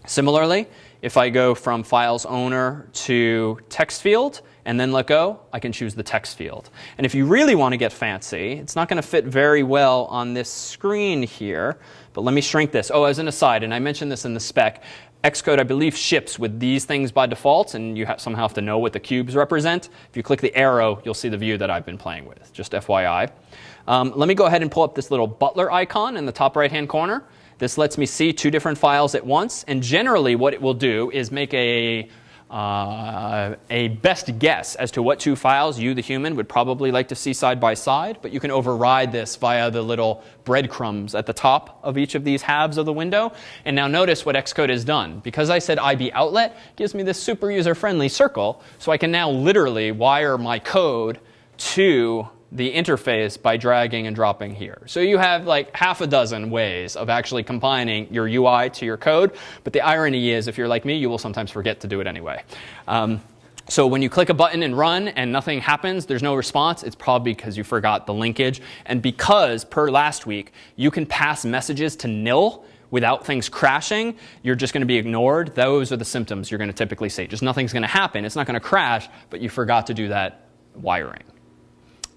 Similarly, if I go from Files Owner to Text Field, and then let go, I can choose the text field. And if you really want to get fancy, it's not going to fit very well on this screen here, but let me shrink this. Oh, as an aside, and I mentioned this in the spec, Xcode, I believe, ships with these things by default, and you somehow have to know what the cubes represent. If you click the arrow, you'll see the view that I've been playing with, just FYI. Let me go ahead and pull up this little butler icon in the top right-hand corner. This lets me see two different files at once, and generally what it will do is make a a best guess as to what two files you, the human, would probably like to see side by side, but you can override this via the little breadcrumbs at the top of each of these halves of the window. And now notice what Xcode has done. Because I said IB outlet, it gives me this super user-friendly circle, so I can now literally wire my code to the interface by dragging and dropping here. So you have like half a dozen ways of actually combining your UI to your code. But the irony is, if you're like me, you will sometimes forget to do it anyway. So when you click a button and run and nothing happens, there's no response, it's probably because you forgot the linkage. And because, per last week, you can pass messages to nil without things crashing, you're just going to be ignored. Those are the symptoms you're going to typically see. Just nothing's going to happen. It's not going to crash, but you forgot to do that wiring.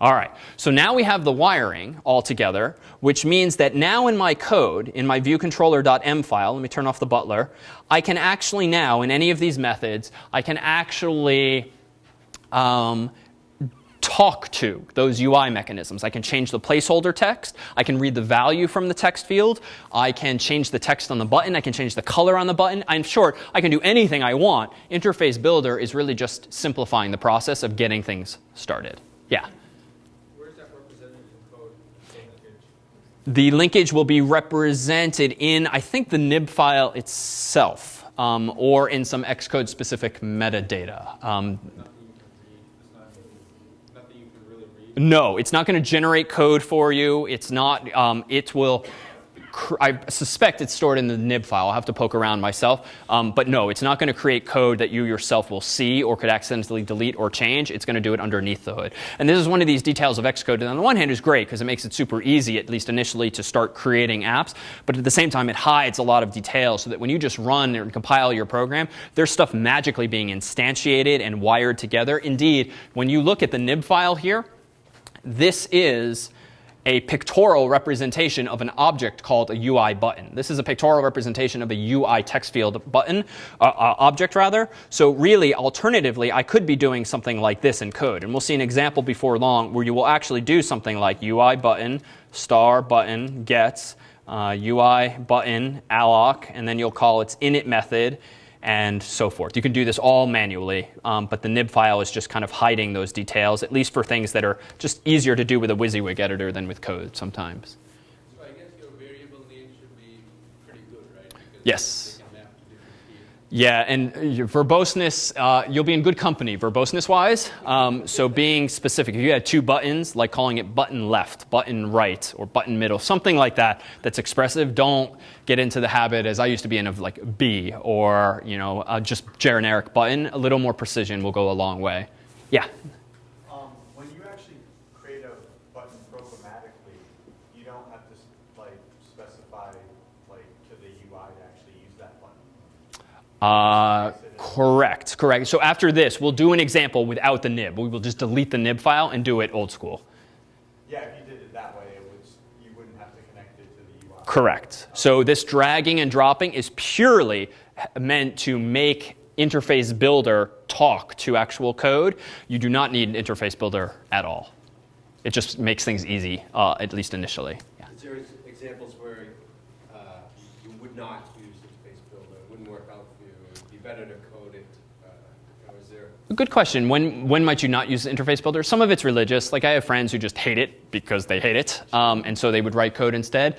All right, so now we have the wiring all together, which means that now in my code, in my viewcontroller.m file, let me turn off the butler, I can actually now, in any of these methods, I can actually talk to those UI mechanisms. I can change the placeholder text. I can read the value from the text field. I can change the text on the button. I can change the color on the button. In short, I can do anything I want. Interface Builder is really just simplifying the process of getting things started. Yeah? The linkage will be represented in, I think, the nib file itself, or in some Xcode specific metadata. No, it's not going to generate code for you. It's not. It will. I suspect it's stored in the nib file. I'll have to poke around myself. But no, it's not going to create code that you yourself will see or could accidentally delete or change. It's going to do it underneath the hood. And this is one of these details of Xcode that on the one hand is great because it makes it super easy, at least initially, to start creating apps. But at the same time, it hides a lot of details so that when you just run and compile your program, there's stuff magically being instantiated and wired together. Indeed, when you look at the nib file here, this is a pictorial representation of an object called a UI button. This is a pictorial representation of a UI text field button, object rather. So really, alternatively, I could be doing something like this in code. And we'll see an example before long where you will actually do something like UI button, star button, gets, UI button, alloc, and then you'll call its init method, and so forth. You can do this all manually, but the nib file is just kind of hiding those details, at least for things that are just easier to do with a WYSIWYG editor than with code sometimes. So I guess your variable name should be pretty good, right? Because yes. they can map to different fields. Yeah, and your verboseness, you'll be in good company verboseness-wise. So being specific, if you had two buttons, like calling it button left, button right, or button middle, something like that that's expressive, don't get into the habit, as I used to be in, of like B or just generic button. A little more precision will go a long way. Yeah? When you actually create a button programmatically, you don't have to specify to the UI to actually use that button. Correct. So after this, we'll do an example without the nib. We will just delete the nib file and do it old school. Yeah, if you did it that way, you wouldn't have to connect it to the UI. Correct. So this dragging and dropping is purely meant to make Interface Builder talk to actual code. You do not need an Interface Builder at all. It just makes things easy, at least initially. Yeah. Is there examples where you would not use Interface Builder? It wouldn't work out for you? It would be better to code it? Or is there... Good question. When might you not use Interface Builder? Some of it's religious. Like I have friends who just hate it because they hate it, and so they would write code instead.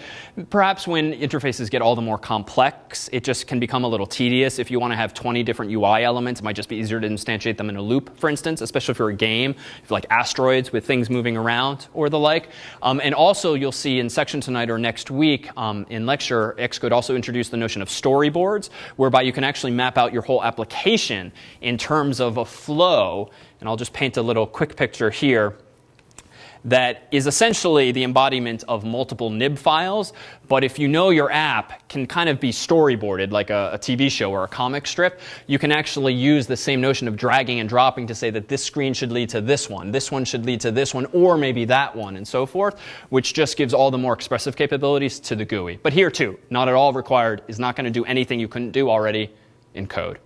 Perhaps when interfaces get all the more complex, it just can become a little tedious. If you want to have 20 different UI elements, it might just be easier to instantiate them in a loop, for instance, especially for a game, if like asteroids with things moving around or the like. And also you'll see in section tonight or next week in lecture, Xcode also introduced the notion of storyboards, whereby you can actually map out your whole application in terms of a flow. And I'll just paint a little quick picture here that is essentially the embodiment of multiple nib files. But if you know your app can kind of be storyboarded like a TV show or a comic strip, you can actually use the same notion of dragging and dropping to say that this screen should lead to this one should lead to this one, or maybe that one, and so forth, which just gives all the more expressive capabilities to the GUI. But here too, not at all required, is not going to do anything you couldn't do already in code.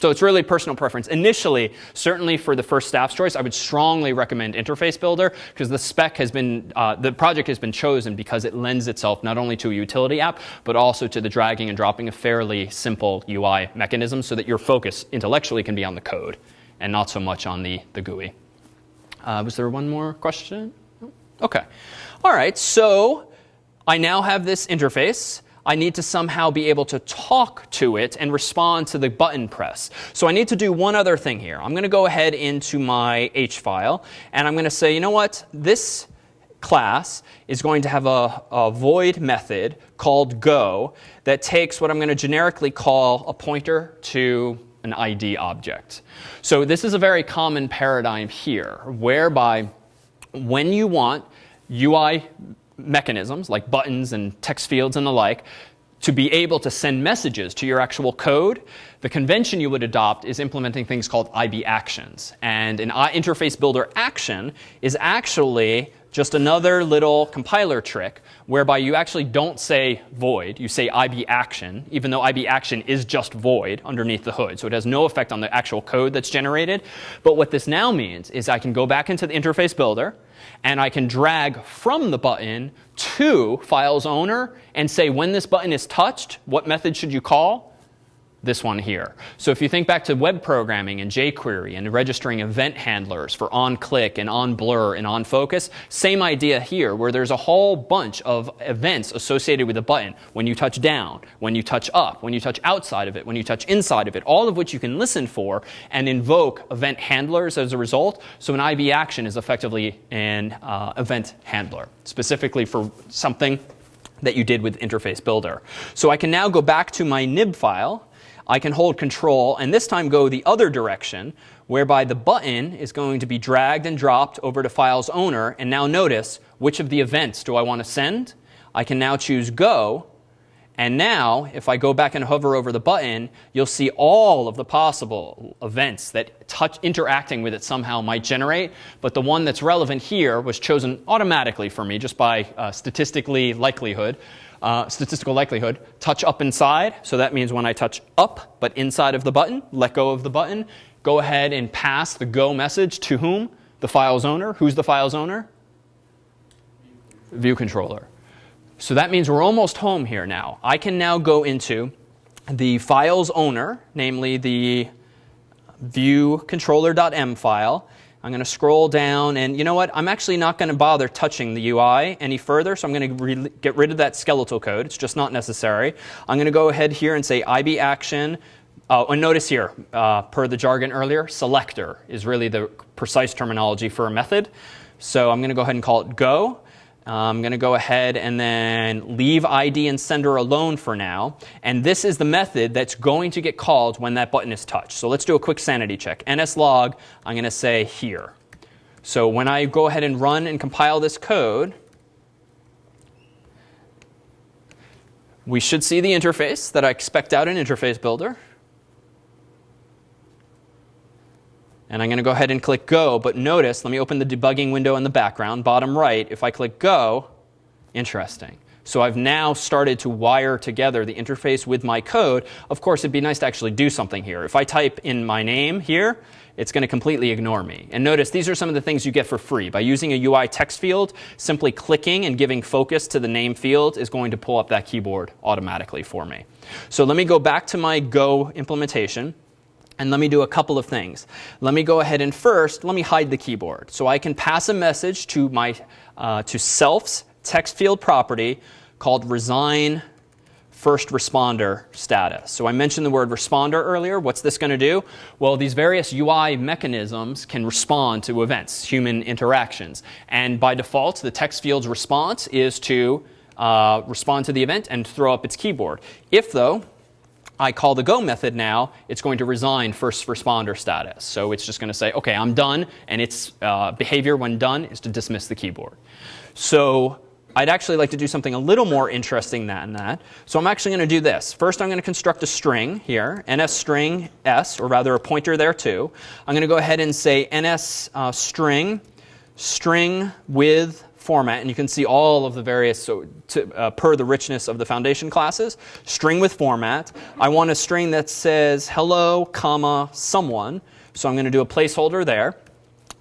So it's really personal preference. Initially, certainly for the first staff's choice, I would strongly recommend Interface Builder because the spec has been, the project has been chosen because it lends itself not only to a utility app, but also to the dragging and dropping of fairly simple UI mechanisms so that your focus intellectually can be on the code and not so much on the GUI. Was there one more question? Okay. All right, so I now have this interface. I need to somehow be able to talk to it and respond to the button press. So I need to do one other thing here. I'm going to go ahead into my H file, and I'm going to say, you know what? This class is going to have a void method called go that takes what I'm going to generically call a pointer to an ID object. So this is a very common paradigm here, whereby when you want UI mechanisms like buttons and text fields and the like to be able to send messages to your actual code, the convention you would adopt is implementing things called IB actions. And an interface builder action is actually just another little compiler trick whereby you actually don't say void, you say IB action, even though IB action is just void underneath the hood. So it has no effect on the actual code that's generated. But what this now means is I can go back into the interface builder and I can drag from the button to file's owner and say when this button is touched, what method should you call? This one here. So if you think back to web programming and jQuery and registering event handlers for on-click and on-blur and on-focus, same idea here where there's a whole bunch of events associated with a button. When you touch down, when you touch up, when you touch outside of it, when you touch inside of it, all of which you can listen for and invoke event handlers as a result. So an IB action is effectively an event handler, specifically for something that you did with Interface Builder. So I can now go back to my nib file. I can hold control and this time go the other direction whereby the button is going to be dragged and dropped over to file's owner. And now notice which of the events do I want to send. I can now choose go. And now if I go back and hover over the button, you'll see all of the possible events that interacting with it somehow might generate. But the one that's relevant here was chosen automatically for me just by statistical likelihood, touch up inside. So that means when I touch up, but inside of the button, let go of the button, go ahead and pass the go message to whom? The file's owner. Who's the file's owner? View controller. So that means we're almost home here now. I can now go into the file's owner, namely the viewcontroller.m file. I'm going to scroll down, and you know what? I'm actually not going to bother touching the UI any further, so I'm going to get rid of that skeletal code. It's just not necessary. I'm going to go ahead here and say IB action. And notice here, per the jargon earlier, selector is really the precise terminology for a method. So I'm going to go ahead and call it go. I'm going to go ahead and then leave ID and sender alone for now. And this is the method that's going to get called when that button is touched. So let's do a quick sanity check. NSLog, I'm going to say here. So when I go ahead and run and compile this code, we should see the interface that I expect out in Interface Builder. And I'm going to go ahead and click go, but notice, let me open the debugging window in the background, bottom right. If I click go, interesting. So I've now started to wire together the interface with my code. Of course, it'd be nice to actually do something here. If I type in my name here, it's going to completely ignore me. And notice, these are some of the things you get for free. By using a UI text field, simply clicking and giving focus to the name field is going to pull up that keyboard automatically for me. So let me go back to my Go implementation. And let me do a couple of things. Let me go ahead and first, let me hide the keyboard. So I can pass a message to my to self's text field property called resign first responder status. So I mentioned the word responder earlier. What's this going to do? Well, these various UI mechanisms can respond to events, human interactions. And by default, the text field's response is to respond to the event and throw up its keyboard. If, though, I call the go method now, it's going to resign first responder status. So it's just going to say, OK, I'm done. And its behavior when done is to dismiss the keyboard. So I'd actually like to do something a little more interesting than that. So I'm actually going to do this. First, I'm going to construct a string here, ns_string s, or rather a pointer there too. I'm going to go ahead and say ns string with format, and you can see all of the various, per the richness of the foundation classes. String with format. I want a string that says hello, comma, someone. So I'm going to do a placeholder there.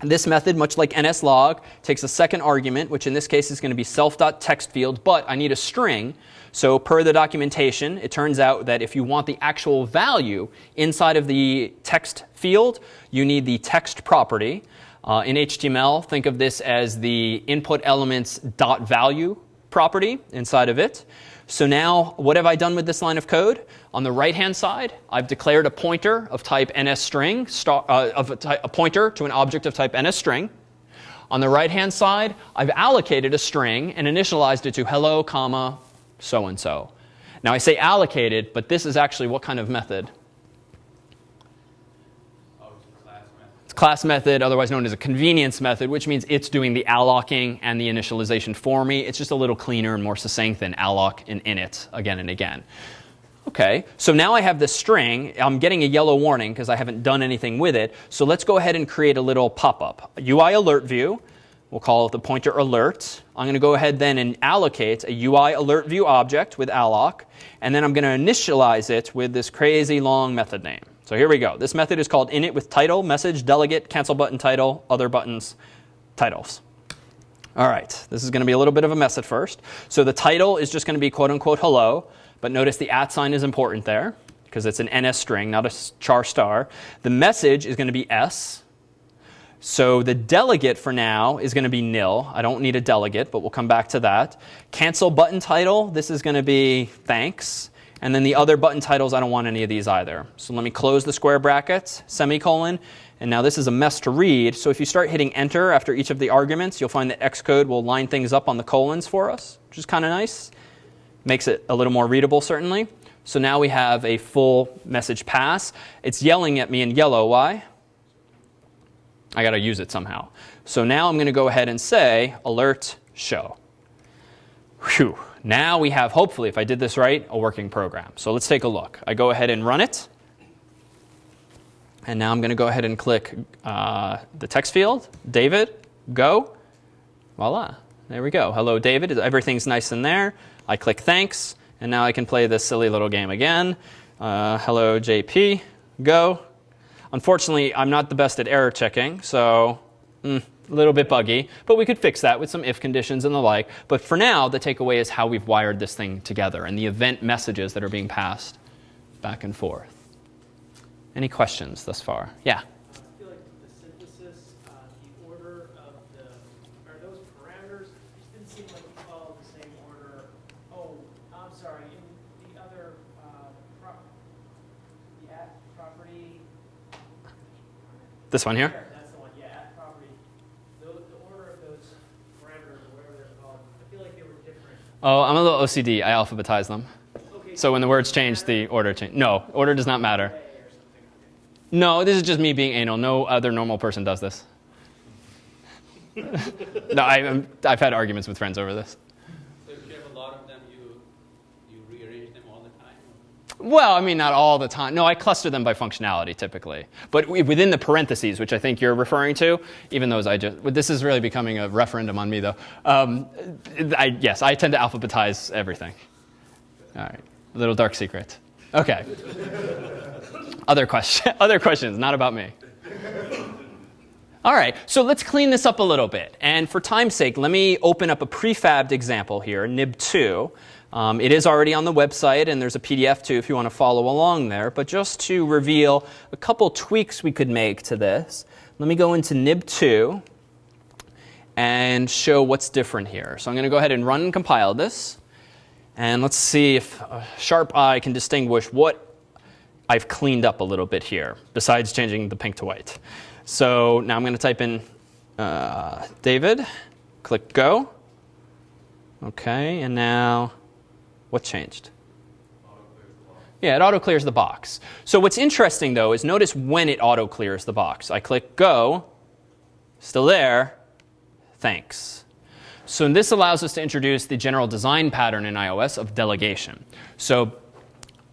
And this method, much like nslog, takes a second argument, which in this case is going to be self.textField, but I need a string. So per the documentation, it turns out that if you want the actual value inside of the text field, you need the text property. In HTML, think of this as the input elements dot value property inside of it. So now, what have I done with this line of code? On the right-hand side, I've declared a pointer of type NSString, a pointer to an object of type NSString. On the right-hand side, I've allocated a string and initialized it to hello, comma, so-and-so. Now I say allocated, but this is actually what kind of method? Class method, otherwise known as a convenience method, which means it's doing the allocking and the initialization for me. It's just a little cleaner and more succinct than alloc and init again and again. Okay, so now I have this string. I'm getting a yellow warning because I haven't done anything with it. So let's go ahead and create a little pop-up. UI alert view. We'll call it the pointer alert. I'm going to go ahead then and allocate a UI alert view object with alloc. And then I'm going to initialize it with this crazy long method name. So here we go. This method is called init with title, message, delegate, cancel button title, other buttons, titles. All right, this is going to be a little bit of a mess at first. So the title is just going to be quote unquote hello, but notice the @ sign is important there because it's an NS string, not a char star. The message is going to be S. So the delegate for now is going to be nil. I don't need a delegate, but we'll come back to that. Cancel button title, this is going to be thanks. And then the other button titles, I don't want any of these either. So let me close the square brackets, semicolon. And now this is a mess to read. So if you start hitting enter after each of the arguments, you'll find that Xcode will line things up on the colons for us, which is kind of nice. Makes it a little more readable, certainly. So now we have a full message pass. It's yelling at me in yellow. Why? I got to use it somehow. So now I'm going to go ahead and say alert show. Whew. Now we have, hopefully, if I did this right, a working program. So let's take a look. I go ahead and run it. And now I'm going to go ahead and click the text field, David, go. Voila. There we go. Hello, David. Everything's nice in there. I click thanks. And now I can play this silly little game again. Hello, JP, go. Unfortunately, I'm not the best at error checking, so a little bit buggy. But we could fix that with some if conditions and the like. But for now, the takeaway is how we've wired this thing together and the event messages that are being passed back and forth. Any questions thus far? Yeah? I feel like the synthesis, the order of are those parameters? It didn't seem like you followed the same order. Oh, I'm sorry. In the other, the at property. This one here? That's the one, yeah, at property. The order of those parameters, or whatever they're called, I feel like they were different. Oh, I'm a little OCD. I alphabetize them. Okay, So when the words change, the order change. No, order does not matter. No, this is just me being anal. No other normal person does this. No, I've had arguments with friends over this. So if you have a lot of them, you rearrange them all the time? Well, I mean, not all the time. No, I cluster them by functionality typically. But within the parentheses, which I think you're referring to, even those this is really becoming a referendum on me, though. Yes, I tend to alphabetize everything. All right, a little dark secret. Okay. Other questions, not about me. All right, so let's clean this up a little bit. And for time's sake, let me open up a prefabbed example here, nib2. It is already on the website, and there's a PDF too if you want to follow along there. But just to reveal a couple tweaks we could make to this, let me go into nib2 and show what's different here. So I'm going to go ahead and run and compile this. And let's see if a sharp eye can distinguish what I've cleaned up a little bit here, besides changing the pink to white. So now I'm going to type in David, click go. OK, and now what changed? Yeah, it auto-clears the box. So what's interesting, though, is notice when it auto-clears the box. I click go, still there, thanks. So this allows us to introduce the general design pattern in iOS of delegation. So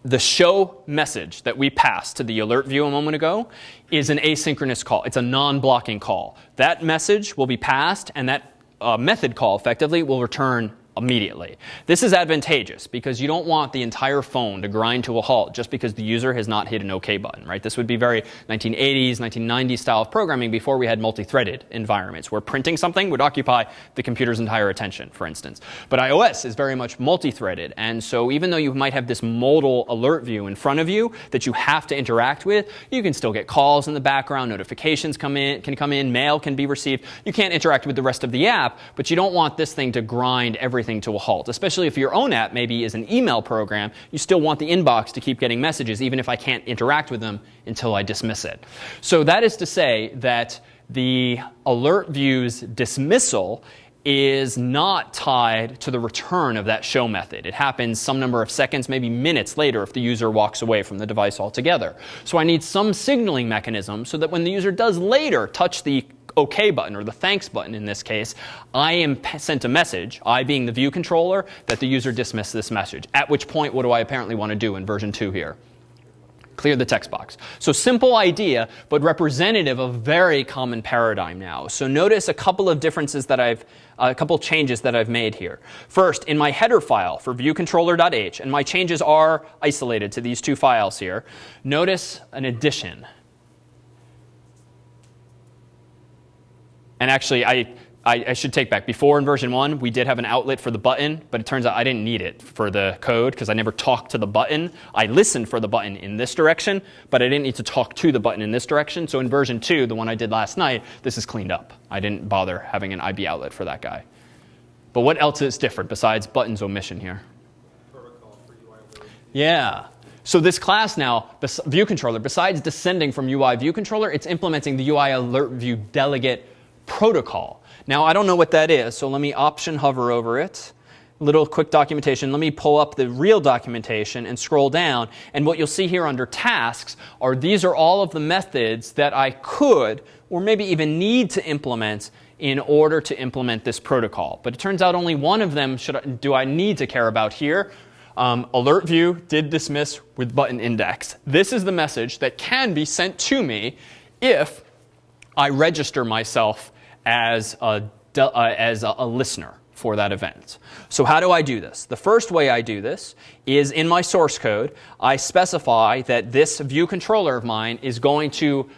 the show message that we passed to the alert view a moment ago is an asynchronous call. It's a non-blocking call. That message will be passed, and that method call effectively will return immediately. This is advantageous because you don't want the entire phone to grind to a halt just because the user has not hit an OK button, right? This would be very 1980s, 1990s style of programming before we had multi-threaded environments where printing something would occupy the computer's entire attention, for instance. But iOS is very much multi-threaded, and so even though you might have this modal alert view in front of you that you have to interact with, you can still get calls in the background, notifications can come in, mail can be received. You can't interact with the rest of the app, but you don't want this thing to grind everything to a halt, especially if your own app maybe is an email program. You still want the inbox to keep getting messages even if I can't interact with them until I dismiss it. So that is to say that the alert view's dismissal is not tied to the return of that show method. It happens some number of seconds, maybe minutes later if the user walks away from the device altogether. So I need some signaling mechanism so that when the user does later touch the OK button, or the thanks button in this case, I am sent a message, I being the view controller, that the user dismissed this message. At which point, what do I apparently want to do in version 2 here? Clear the text box. So simple idea, but representative of very common paradigm now. So notice a couple of differences that a couple changes that I've made here. First, in my header file for viewcontroller.h, and my changes are isolated to these two files here, notice an addition. And actually, I should take back. Before in version 1, we did have an outlet for the button, but it turns out I didn't need it for the code because I never talked to the button. I listened for the button in this direction, but I didn't need to talk to the button in this direction. So in version 2, the one I did last night, this is cleaned up. I didn't bother having an IB outlet for that guy. But what else is different besides buttons omission here? Protocol for UI alert. Yeah. So this class now, view controller, besides descending from UI view controller, it's implementing the UI alert view delegate protocol. Now, I don't know what that is, so let me option hover over it. Little quick documentation. Let me pull up the real documentation and scroll down. And what you'll see here under tasks are these are all of the methods that I could or maybe even need to implement in order to implement this protocol. But it turns out only one of them do I need to care about here. Alert view did dismiss with button index. This is the message that can be sent to me if I register myself as a listener for that event. So how do I do this? The first way I do this is in my source code, I specify that this view controller of mine is going to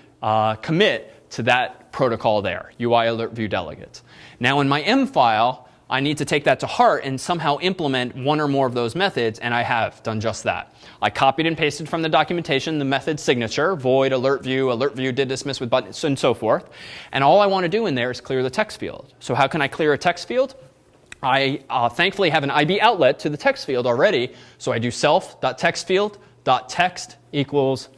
commit to that protocol there, UI alert view delegate. Now in my M file, I need to take that to heart and somehow implement one or more of those methods, and I have done just that. I copied and pasted from the documentation the method signature, void, alert view did dismiss with buttons, and so forth. And all I want to do in there is clear the text field. So how can I clear a text field? I thankfully have an IB outlet to the text field already, so I do self.textfield.text equals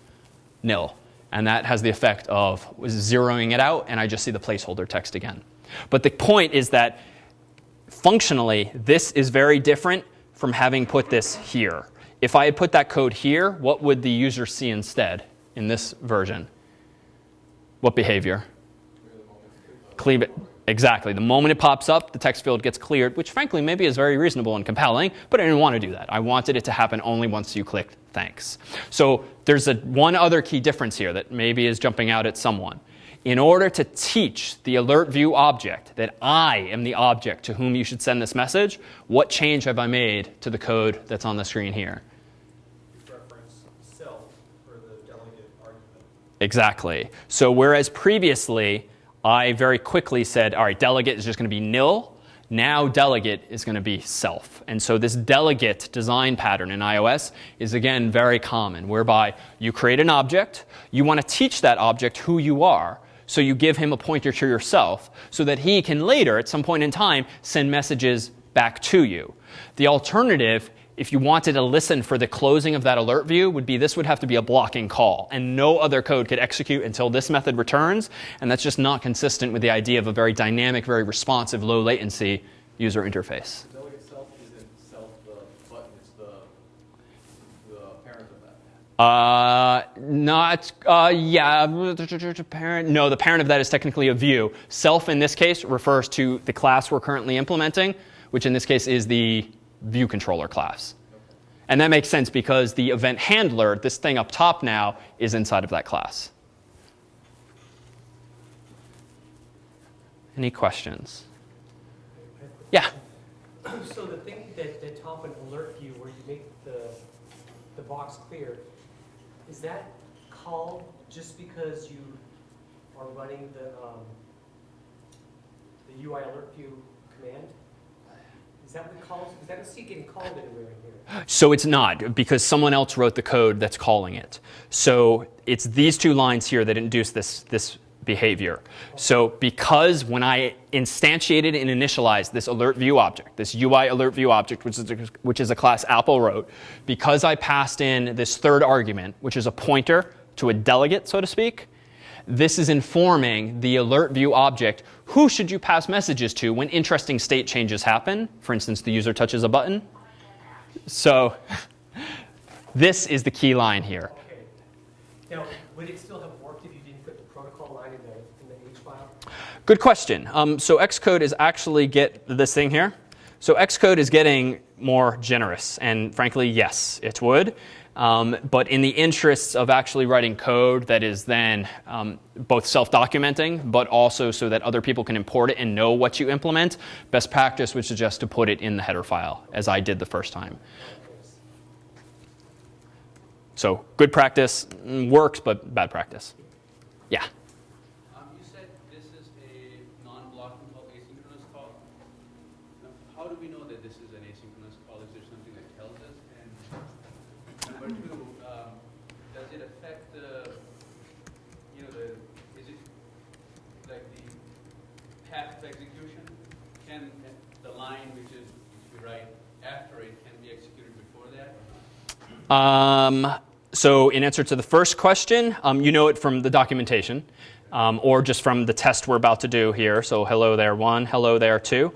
nil. And that has the effect of zeroing it out, and I just see the placeholder text again. But the point is that functionally, this is very different from having put this here. If I had put that code here, what would the user see instead in this version? What behavior? Cleave it. Exactly. The moment it pops up, the text field gets cleared, which frankly maybe is very reasonable and compelling, but I didn't want to do that. I wanted it to happen only once you clicked thanks. So there's one other key difference here that maybe is jumping out at someone. In order to teach the alert view object that I am the object to whom you should send this message, what change have I made to the code that's on the screen here? Reference self for the delegate argument. Exactly. So whereas previously I very quickly said, all right, delegate is just going to be nil, now delegate is going to be self. And so this delegate design pattern in iOS is again very common, whereby you create an object, you want to teach that object who you are. So you give him a pointer to yourself so that he can later, at some point in time, send messages back to you. The alternative, if you wanted to listen for the closing of that alert view, would be this would have to be a blocking call. And no other code could execute until this method returns. And that's just not consistent with the idea of a very dynamic, very responsive, low latency user interface. Delegate self isn't self the button, it's the parent of that. Parent. No, the parent of that is technically a view. Self in this case refers to the class we're currently implementing, which in this case is the view controller class. And that makes sense because the event handler, this thing up top now, is inside of that class. Any questions? Yeah. So the thing that top an alert view where you make the box clear, is that called just because you are running the UI alert view command? Is that what it calls? Because I don't see it getting called anywhere in here. So it's not, because someone else wrote the code that's calling it. So it's these two lines here that induce this behavior. So because when I instantiated and initialized this alert view object, this UI alert view object, which is a class Apple wrote, because I passed in this third argument, which is a pointer to a delegate, so to speak, this is informing the alert view object who should you pass messages to when interesting state changes happen. For instance, the user touches a button. So this is the key line here. Okay. Now, would it still have worked if you didn't put the protocol line in the H file? Good question. So Xcode is actually this thing here. So Xcode is getting more generous, and frankly, yes, it would. But in the interests of actually writing code that is then both self-documenting, but also so that other people can import it and know what you implement, best practice would suggest to put it in the header file, as I did the first time. So good practice works, but bad practice. Yeah. You said this is a non-blocking call, asynchronous call. Now, how do we know that this is an asynchronous call? Is there something that tells us? And number two, does it affect the, is it like the path of execution? Can the line which you write after it can be executed before that or not? So in answer to the first question, you know it from the documentation, or just from the test we're about to do here. So hello there 1, hello there 2.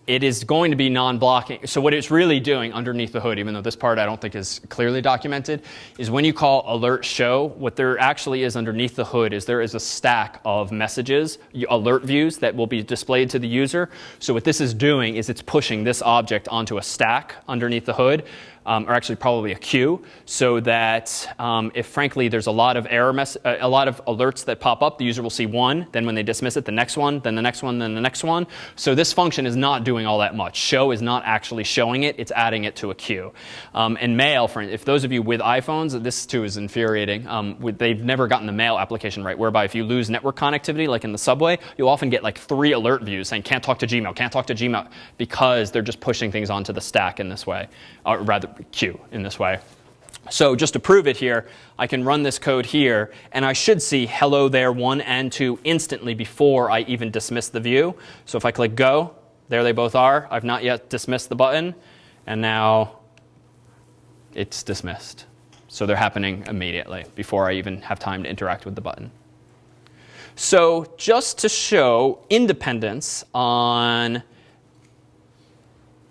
It is going to be non-blocking. So what it's really doing underneath the hood, even though this part I don't think is clearly documented, is when you call alert show, what there actually is underneath the hood is there is a stack of messages, alert views that will be displayed to the user. So what this is doing is it's pushing this object onto a stack underneath the hood, or actually probably a queue, so that if frankly there's a lot of a lot of alerts that pop up, the user will see one, then when they dismiss it, the next one, then the next one, then the next one. So this function is not doing all that much. Show is not actually showing it, it's adding it to a queue. And mail, if those of you with iPhones, this too is infuriating. They've never gotten the mail application right, whereby if you lose network connectivity, like in the subway, you'll often get like 3 alert views saying can't talk to Gmail, can't talk to Gmail, because they're just pushing things onto the stack in this way, or rather queue in this way. So just to prove it here, I can run this code here, and I should see hello there 1 and 2 instantly before I even dismiss the view. So if I click go, there they both are. I've not yet dismissed the button, and now it's dismissed. So they're happening immediately before I even have time to interact with the button. So just to show independence on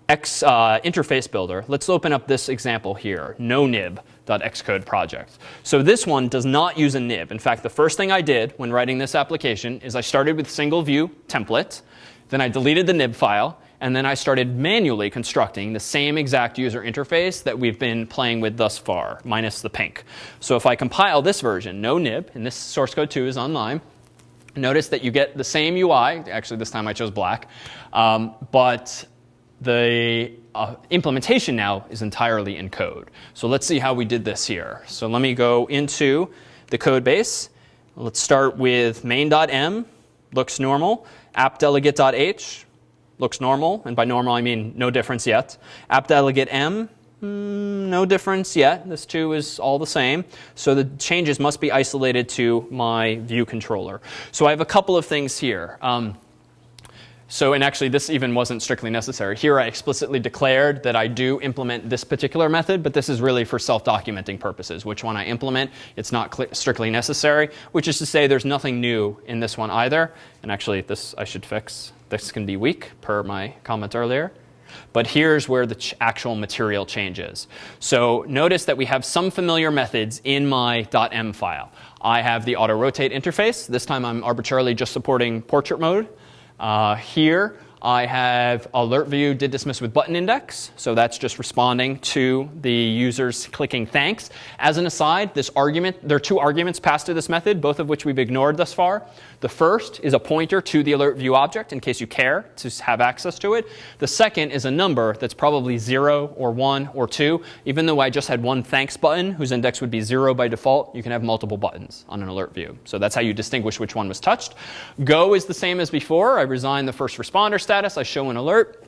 interface builder, let's open up this example here, nonib.xcode project. So this one does not use a nib. In fact, the first thing I did when writing this application is I started with single view template, then I deleted the nib file, and then I started manually constructing the same exact user interface that we've been playing with thus far, minus the pink. So if I compile this version, no nib, and this source code 2 is online, notice that you get the same UI. Actually, this time I chose black, but the implementation now is entirely in code. So let's see how we did this here. So let me go into the code base. Let's start with main.m, looks normal. AppDelegate.h looks normal, and by normal I mean no difference yet. AppDelegateM, no difference yet. This too is all the same. So the changes must be isolated to my view controller. So I have a couple of things here. And actually, this even wasn't strictly necessary. Here I explicitly declared that I do implement this particular method, but this is really for self-documenting purposes. Which one I implement, it's not strictly necessary, which is to say there's nothing new in this one either. And actually, this I should fix. This can be weak, per my comment earlier. But here's where the actual material changes. So notice that we have some familiar methods in my .m file. I have the auto-rotate interface. This time I'm arbitrarily just supporting portrait mode. Here I have alert view did dismiss with button index. So that's just responding to the users clicking thanks. As an aside, this argument, there are two arguments passed to this method, both of which we've ignored thus far. The first is a pointer to the alert view object in case you care to have access to it. The second is a number that's probably 0 or 1 or 2. Even though I just had one thanks button whose index would be 0 by default, you can have multiple buttons on an alert view. So that's how you distinguish which one was touched. Go is the same as before. I resign the first responder status. I show an alert.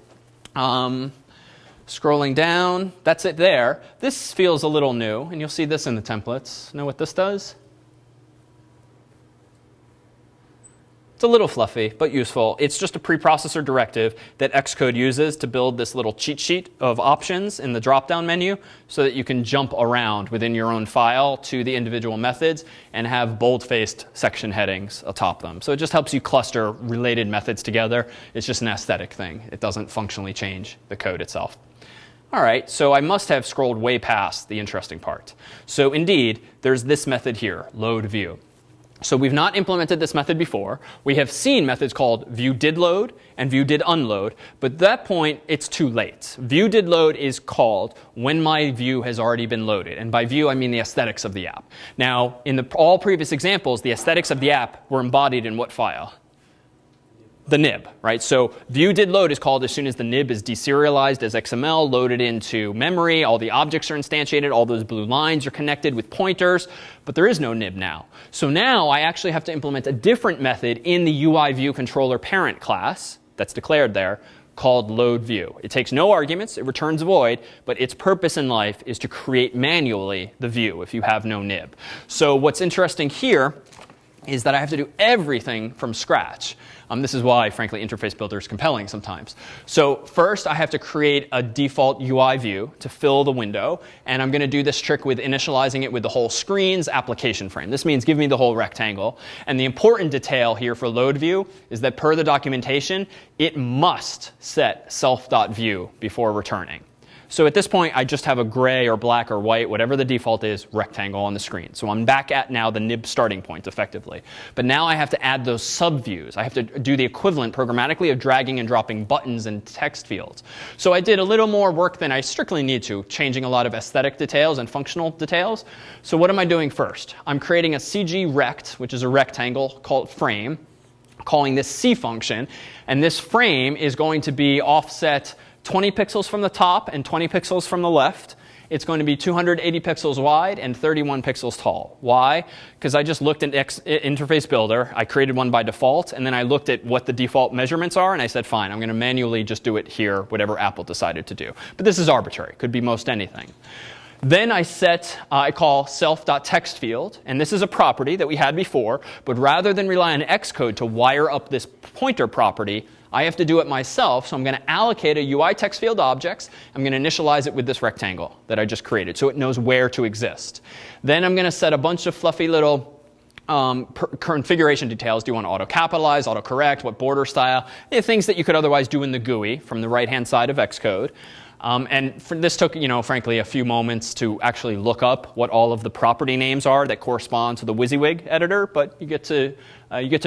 Scrolling down, that's it there. This feels a little new, and you'll see this in the templates. Know what this does? It's a little fluffy, but useful. It's just a preprocessor directive that Xcode uses to build this little cheat sheet of options in the drop-down menu so that you can jump around within your own file to the individual methods and have bold-faced section headings atop them. So it just helps you cluster related methods together. It's just an aesthetic thing. It doesn't functionally change the code itself. All right, so I must have scrolled way past the interesting part. So indeed, there's this method here, load view. So we've not implemented this method before. We have seen methods called viewDidLoad and viewDidUnload, but at that point, it's too late. ViewDidLoad is called when my view has already been loaded. And by view, I mean the aesthetics of the app. Now, in all previous examples, the aesthetics of the app were embodied in what file? The nib, right? So viewDidLoad is called as soon as the nib is deserialized as XML, loaded into memory, all the objects are instantiated, all those blue lines are connected with pointers, but there is no nib now. So now I actually have to implement a different method in the UI view controller parent class that's declared there called loadView. It takes no arguments, it returns void, but its purpose in life is to create manually the view if you have no nib. So what's interesting here is that I have to do everything from scratch. This is why, frankly, Interface Builder is compelling sometimes. So first, I have to create a default UI view to fill the window. And I'm going to do this trick with initializing it with the whole screen's application frame. This means give me the whole rectangle. And the important detail here for load view is that per the documentation, it must set self.view before returning. So at this point, I just have a gray or black or white, whatever the default is, rectangle on the screen. So I'm back at now the nib starting point, effectively. But now I have to add those subviews. I have to do the equivalent programmatically of dragging and dropping buttons and text fields. So I did a little more work than I strictly need to, changing a lot of aesthetic details and functional details. So what am I doing first? I'm creating a CG-rect, which is a rectangle called frame, calling this C function. And this frame is going to be offset 20 pixels from the top and 20 pixels from the left. It's going to be 280 pixels wide and 31 pixels tall. Why? Because I just looked at Interface Builder. I created one by default, and then I looked at what the default measurements are, and I said, fine, I'm going to manually just do it here, whatever Apple decided to do. But this is arbitrary. Could be most anything. Then I call self.textField, and this is a property that we had before, but rather than rely on Xcode to wire up this pointer property, I have to do it myself, so I'm going to allocate a UI text field objects. I'm going to initialize it with this rectangle that I just created, so it knows where to exist. Then I'm going to set a bunch of fluffy little configuration details. Do you want to auto-capitalize, auto-correct, what border style? Things that you could otherwise do in the GUI from the right-hand side of Xcode. This took, frankly, a few moments to actually look up what all of the property names are that correspond to the WYSIWYG editor, but you get to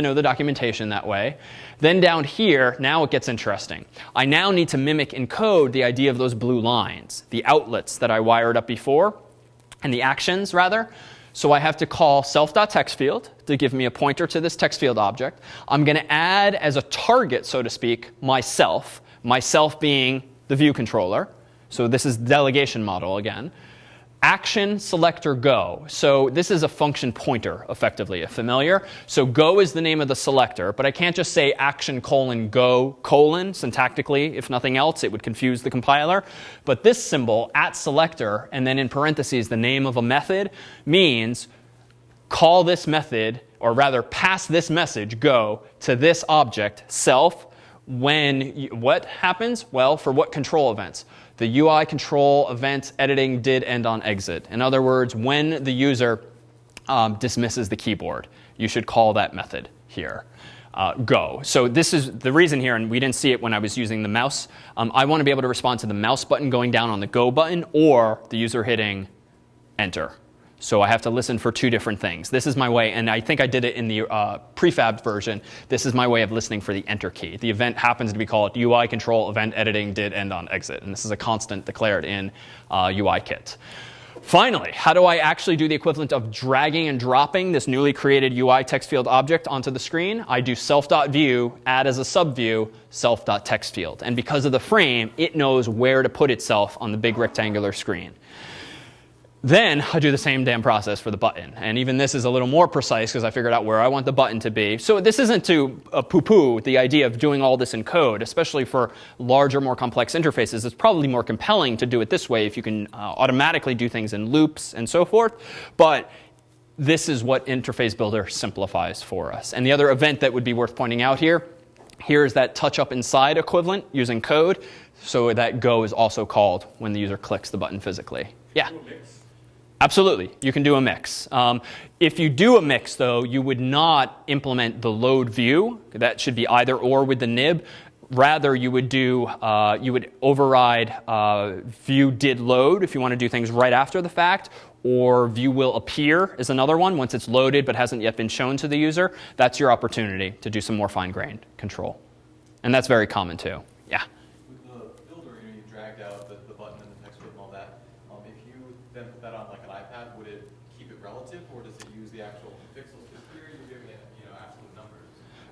know the documentation that way. Then down here, now it gets interesting. I now need to mimic in code the idea of those blue lines, the outlets that I wired up before, and the actions, rather. So I have to call self.textField to give me a pointer to this text field object. I'm going to add as a target, so to speak, myself being the view controller. So this is the delegation model again. Action selector go. So this is a function pointer, effectively, familiar. So go is the name of the selector, but I can't just say action : go : syntactically, if nothing else, it would confuse the compiler. But this symbol, @selector, and then in parentheses the name of a method, means call this method, or rather pass this message, go, to this object, self, what happens? Well, for what control events? The UI control event editing did end on exit. In other words, when the user dismisses the keyboard, you should call that method here, go. So this is the reason here, and we didn't see it when I was using the mouse. I want to be able to respond to the mouse button going down on the go button or the user hitting enter. So I have to listen for two different things. This is my way, and I think I did it in the prefabbed version. This is my way of listening for the enter key. The event happens to be called UI control event editing did end on exit, and this is a constant declared in UIKit. Finally, how do I actually do the equivalent of dragging and dropping this newly created UI text field object onto the screen? I do self.view, add as a subview, self.textfield. And because of the frame, it knows where to put itself on the big rectangular screen. Then I do the same damn process for the button. And even this is a little more precise because I figured out where I want the button to be. So this isn't to poo-poo the idea of doing all this in code, especially for larger, more complex interfaces. It's probably more compelling to do it this way if you can automatically do things in loops and so forth. But this is what Interface Builder simplifies for us. And the other event that would be worth pointing out here is that touch up inside equivalent using code. So that go is also called when the user clicks the button physically. Yeah? Absolutely, you can do a mix. If you do a mix, though, you would not implement the load view. That should be either or with the nib. Rather, you would override view did load if you want to do things right after the fact, or view will appear is another one once it's loaded but hasn't yet been shown to the user. That's your opportunity to do some more fine-grained control, and that's very common too. Yeah. With the builder, you dragged out the button and the text field and all that. If you then put that on like an iPad, would it keep it relative, or does it use the actual pixels? Because here you're giving it, absolute numbers.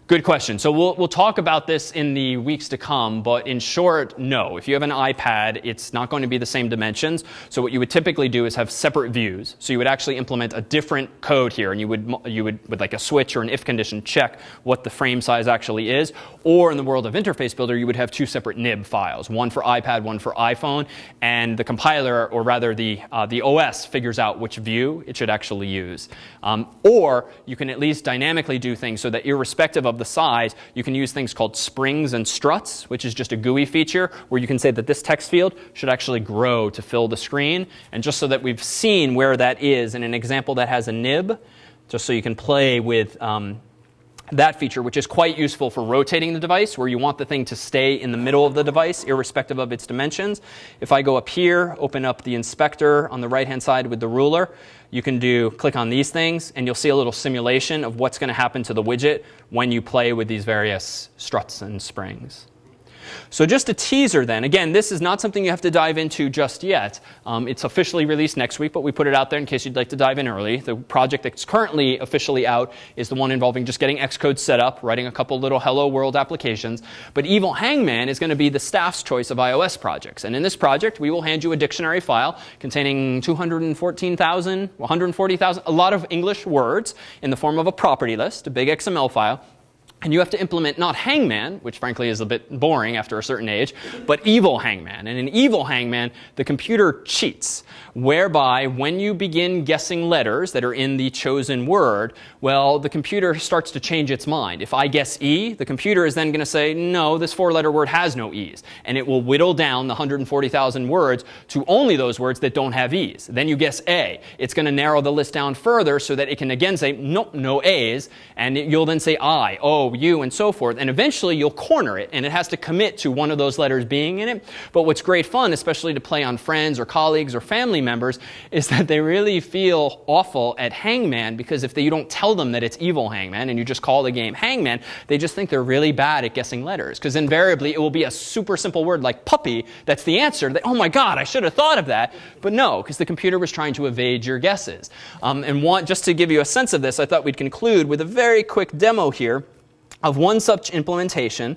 Good question. So we'll talk about this in the weeks to come, but in short, no. If you have an iPad, it's not going to be the same dimensions. So what you would typically do is have separate views. So you would actually implement a different code here, and you would with like a switch or an if condition check what the frame size actually is. Or in the world of Interface Builder, you would have two separate nib files, one for iPad, one for iPhone, and the compiler, or rather the OS, figures out which view it should actually use. Or you can at least dynamically do things so that irrespective of the size, you can use things called springs and struts, which is just a GUI feature where you can say that this text field should actually grow to fill the screen. And just so that we've seen where that is in an example that has a nib, just so you can play with that feature, which is quite useful for rotating the device, where you want the thing to stay in the middle of the device, irrespective of its dimensions. If I go up here, open up the inspector on the right-hand side with the ruler, you can click on these things, and you'll see a little simulation of what's going to happen to the widget when you play with these various struts and springs. So just a teaser then. Again, this is not something you have to dive into just yet. It's officially released next week, but we put it out there in case you'd like to dive in early. The project that's currently officially out is the one involving just getting Xcode set up, writing a couple little hello world applications. But Evil Hangman is going to be the staff's choice of iOS projects. And in this project, we will hand you a dictionary file containing 214,000, 140,000, a lot of English words in the form of a property list, a big XML file. And you have to implement not Hangman, which frankly is a bit boring after a certain age, but Evil Hangman. And in Evil Hangman, the computer cheats, whereby when you begin guessing letters that are in the chosen word, well, the computer starts to change its mind. If I guess E, the computer is then going to say, no, this four-letter word has no E's. And it will whittle down the 140,000 words to only those words that don't have E's. Then you guess A. It's going to narrow the list down further so that it can again say, nope, no A's. And you'll then say I, O, U, and so forth. And eventually you'll corner it, and it has to commit to one of those letters being in it. But what's great fun, especially to play on friends or colleagues or family members, is that they really feel awful at Hangman, because if you don't tell them that it's Evil Hangman and you just call the game Hangman, they just think they're really bad at guessing letters. Because invariably it will be a super simple word like puppy that's the answer. Oh my God, I should have thought of that. But no, because the computer was trying to evade your guesses. Just to give you a sense of this, I thought we'd conclude with a very quick demo here of one such implementation.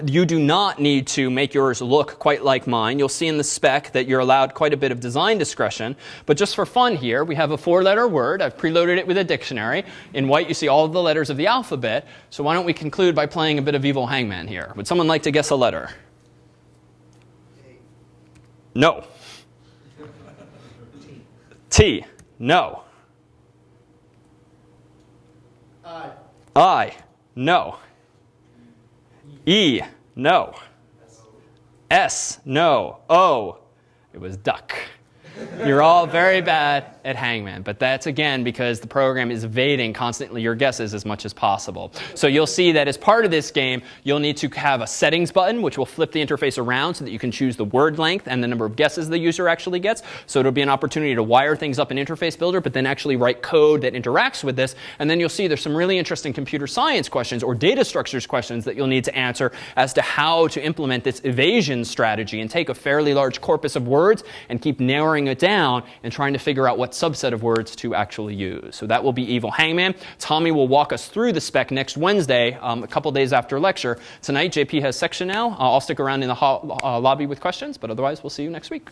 You do not need to make yours look quite like mine. You'll see in the spec that you're allowed quite a bit of design discretion. But just for fun here, we have a four-letter word. I've preloaded it with a dictionary. In white, you see all of the letters of the alphabet. So why don't we conclude by playing a bit of Evil Hangman here? Would someone like to guess a letter? No. T. No. I. No. E, no. S, no. O, it was duck. You're all very bad at Hangman, but that's, again, because the program is evading constantly your guesses as much as possible. So you'll see that as part of this game, you'll need to have a settings button, which will flip the interface around so that you can choose the word length and the number of guesses the user actually gets. So it'll be an opportunity to wire things up in Interface Builder, but then actually write code that interacts with this. And then you'll see there's some really interesting computer science questions or data structures questions that you'll need to answer as to how to implement this evasion strategy and take a fairly large corpus of words and keep narrowing it down and trying to figure out what subset of words to actually use. So that will be Evil Hangman. Tommy will walk us through the spec next Wednesday, a couple days after lecture. Tonight, JP has section now. I'll stick around in the lobby with questions, but otherwise, we'll see you next week.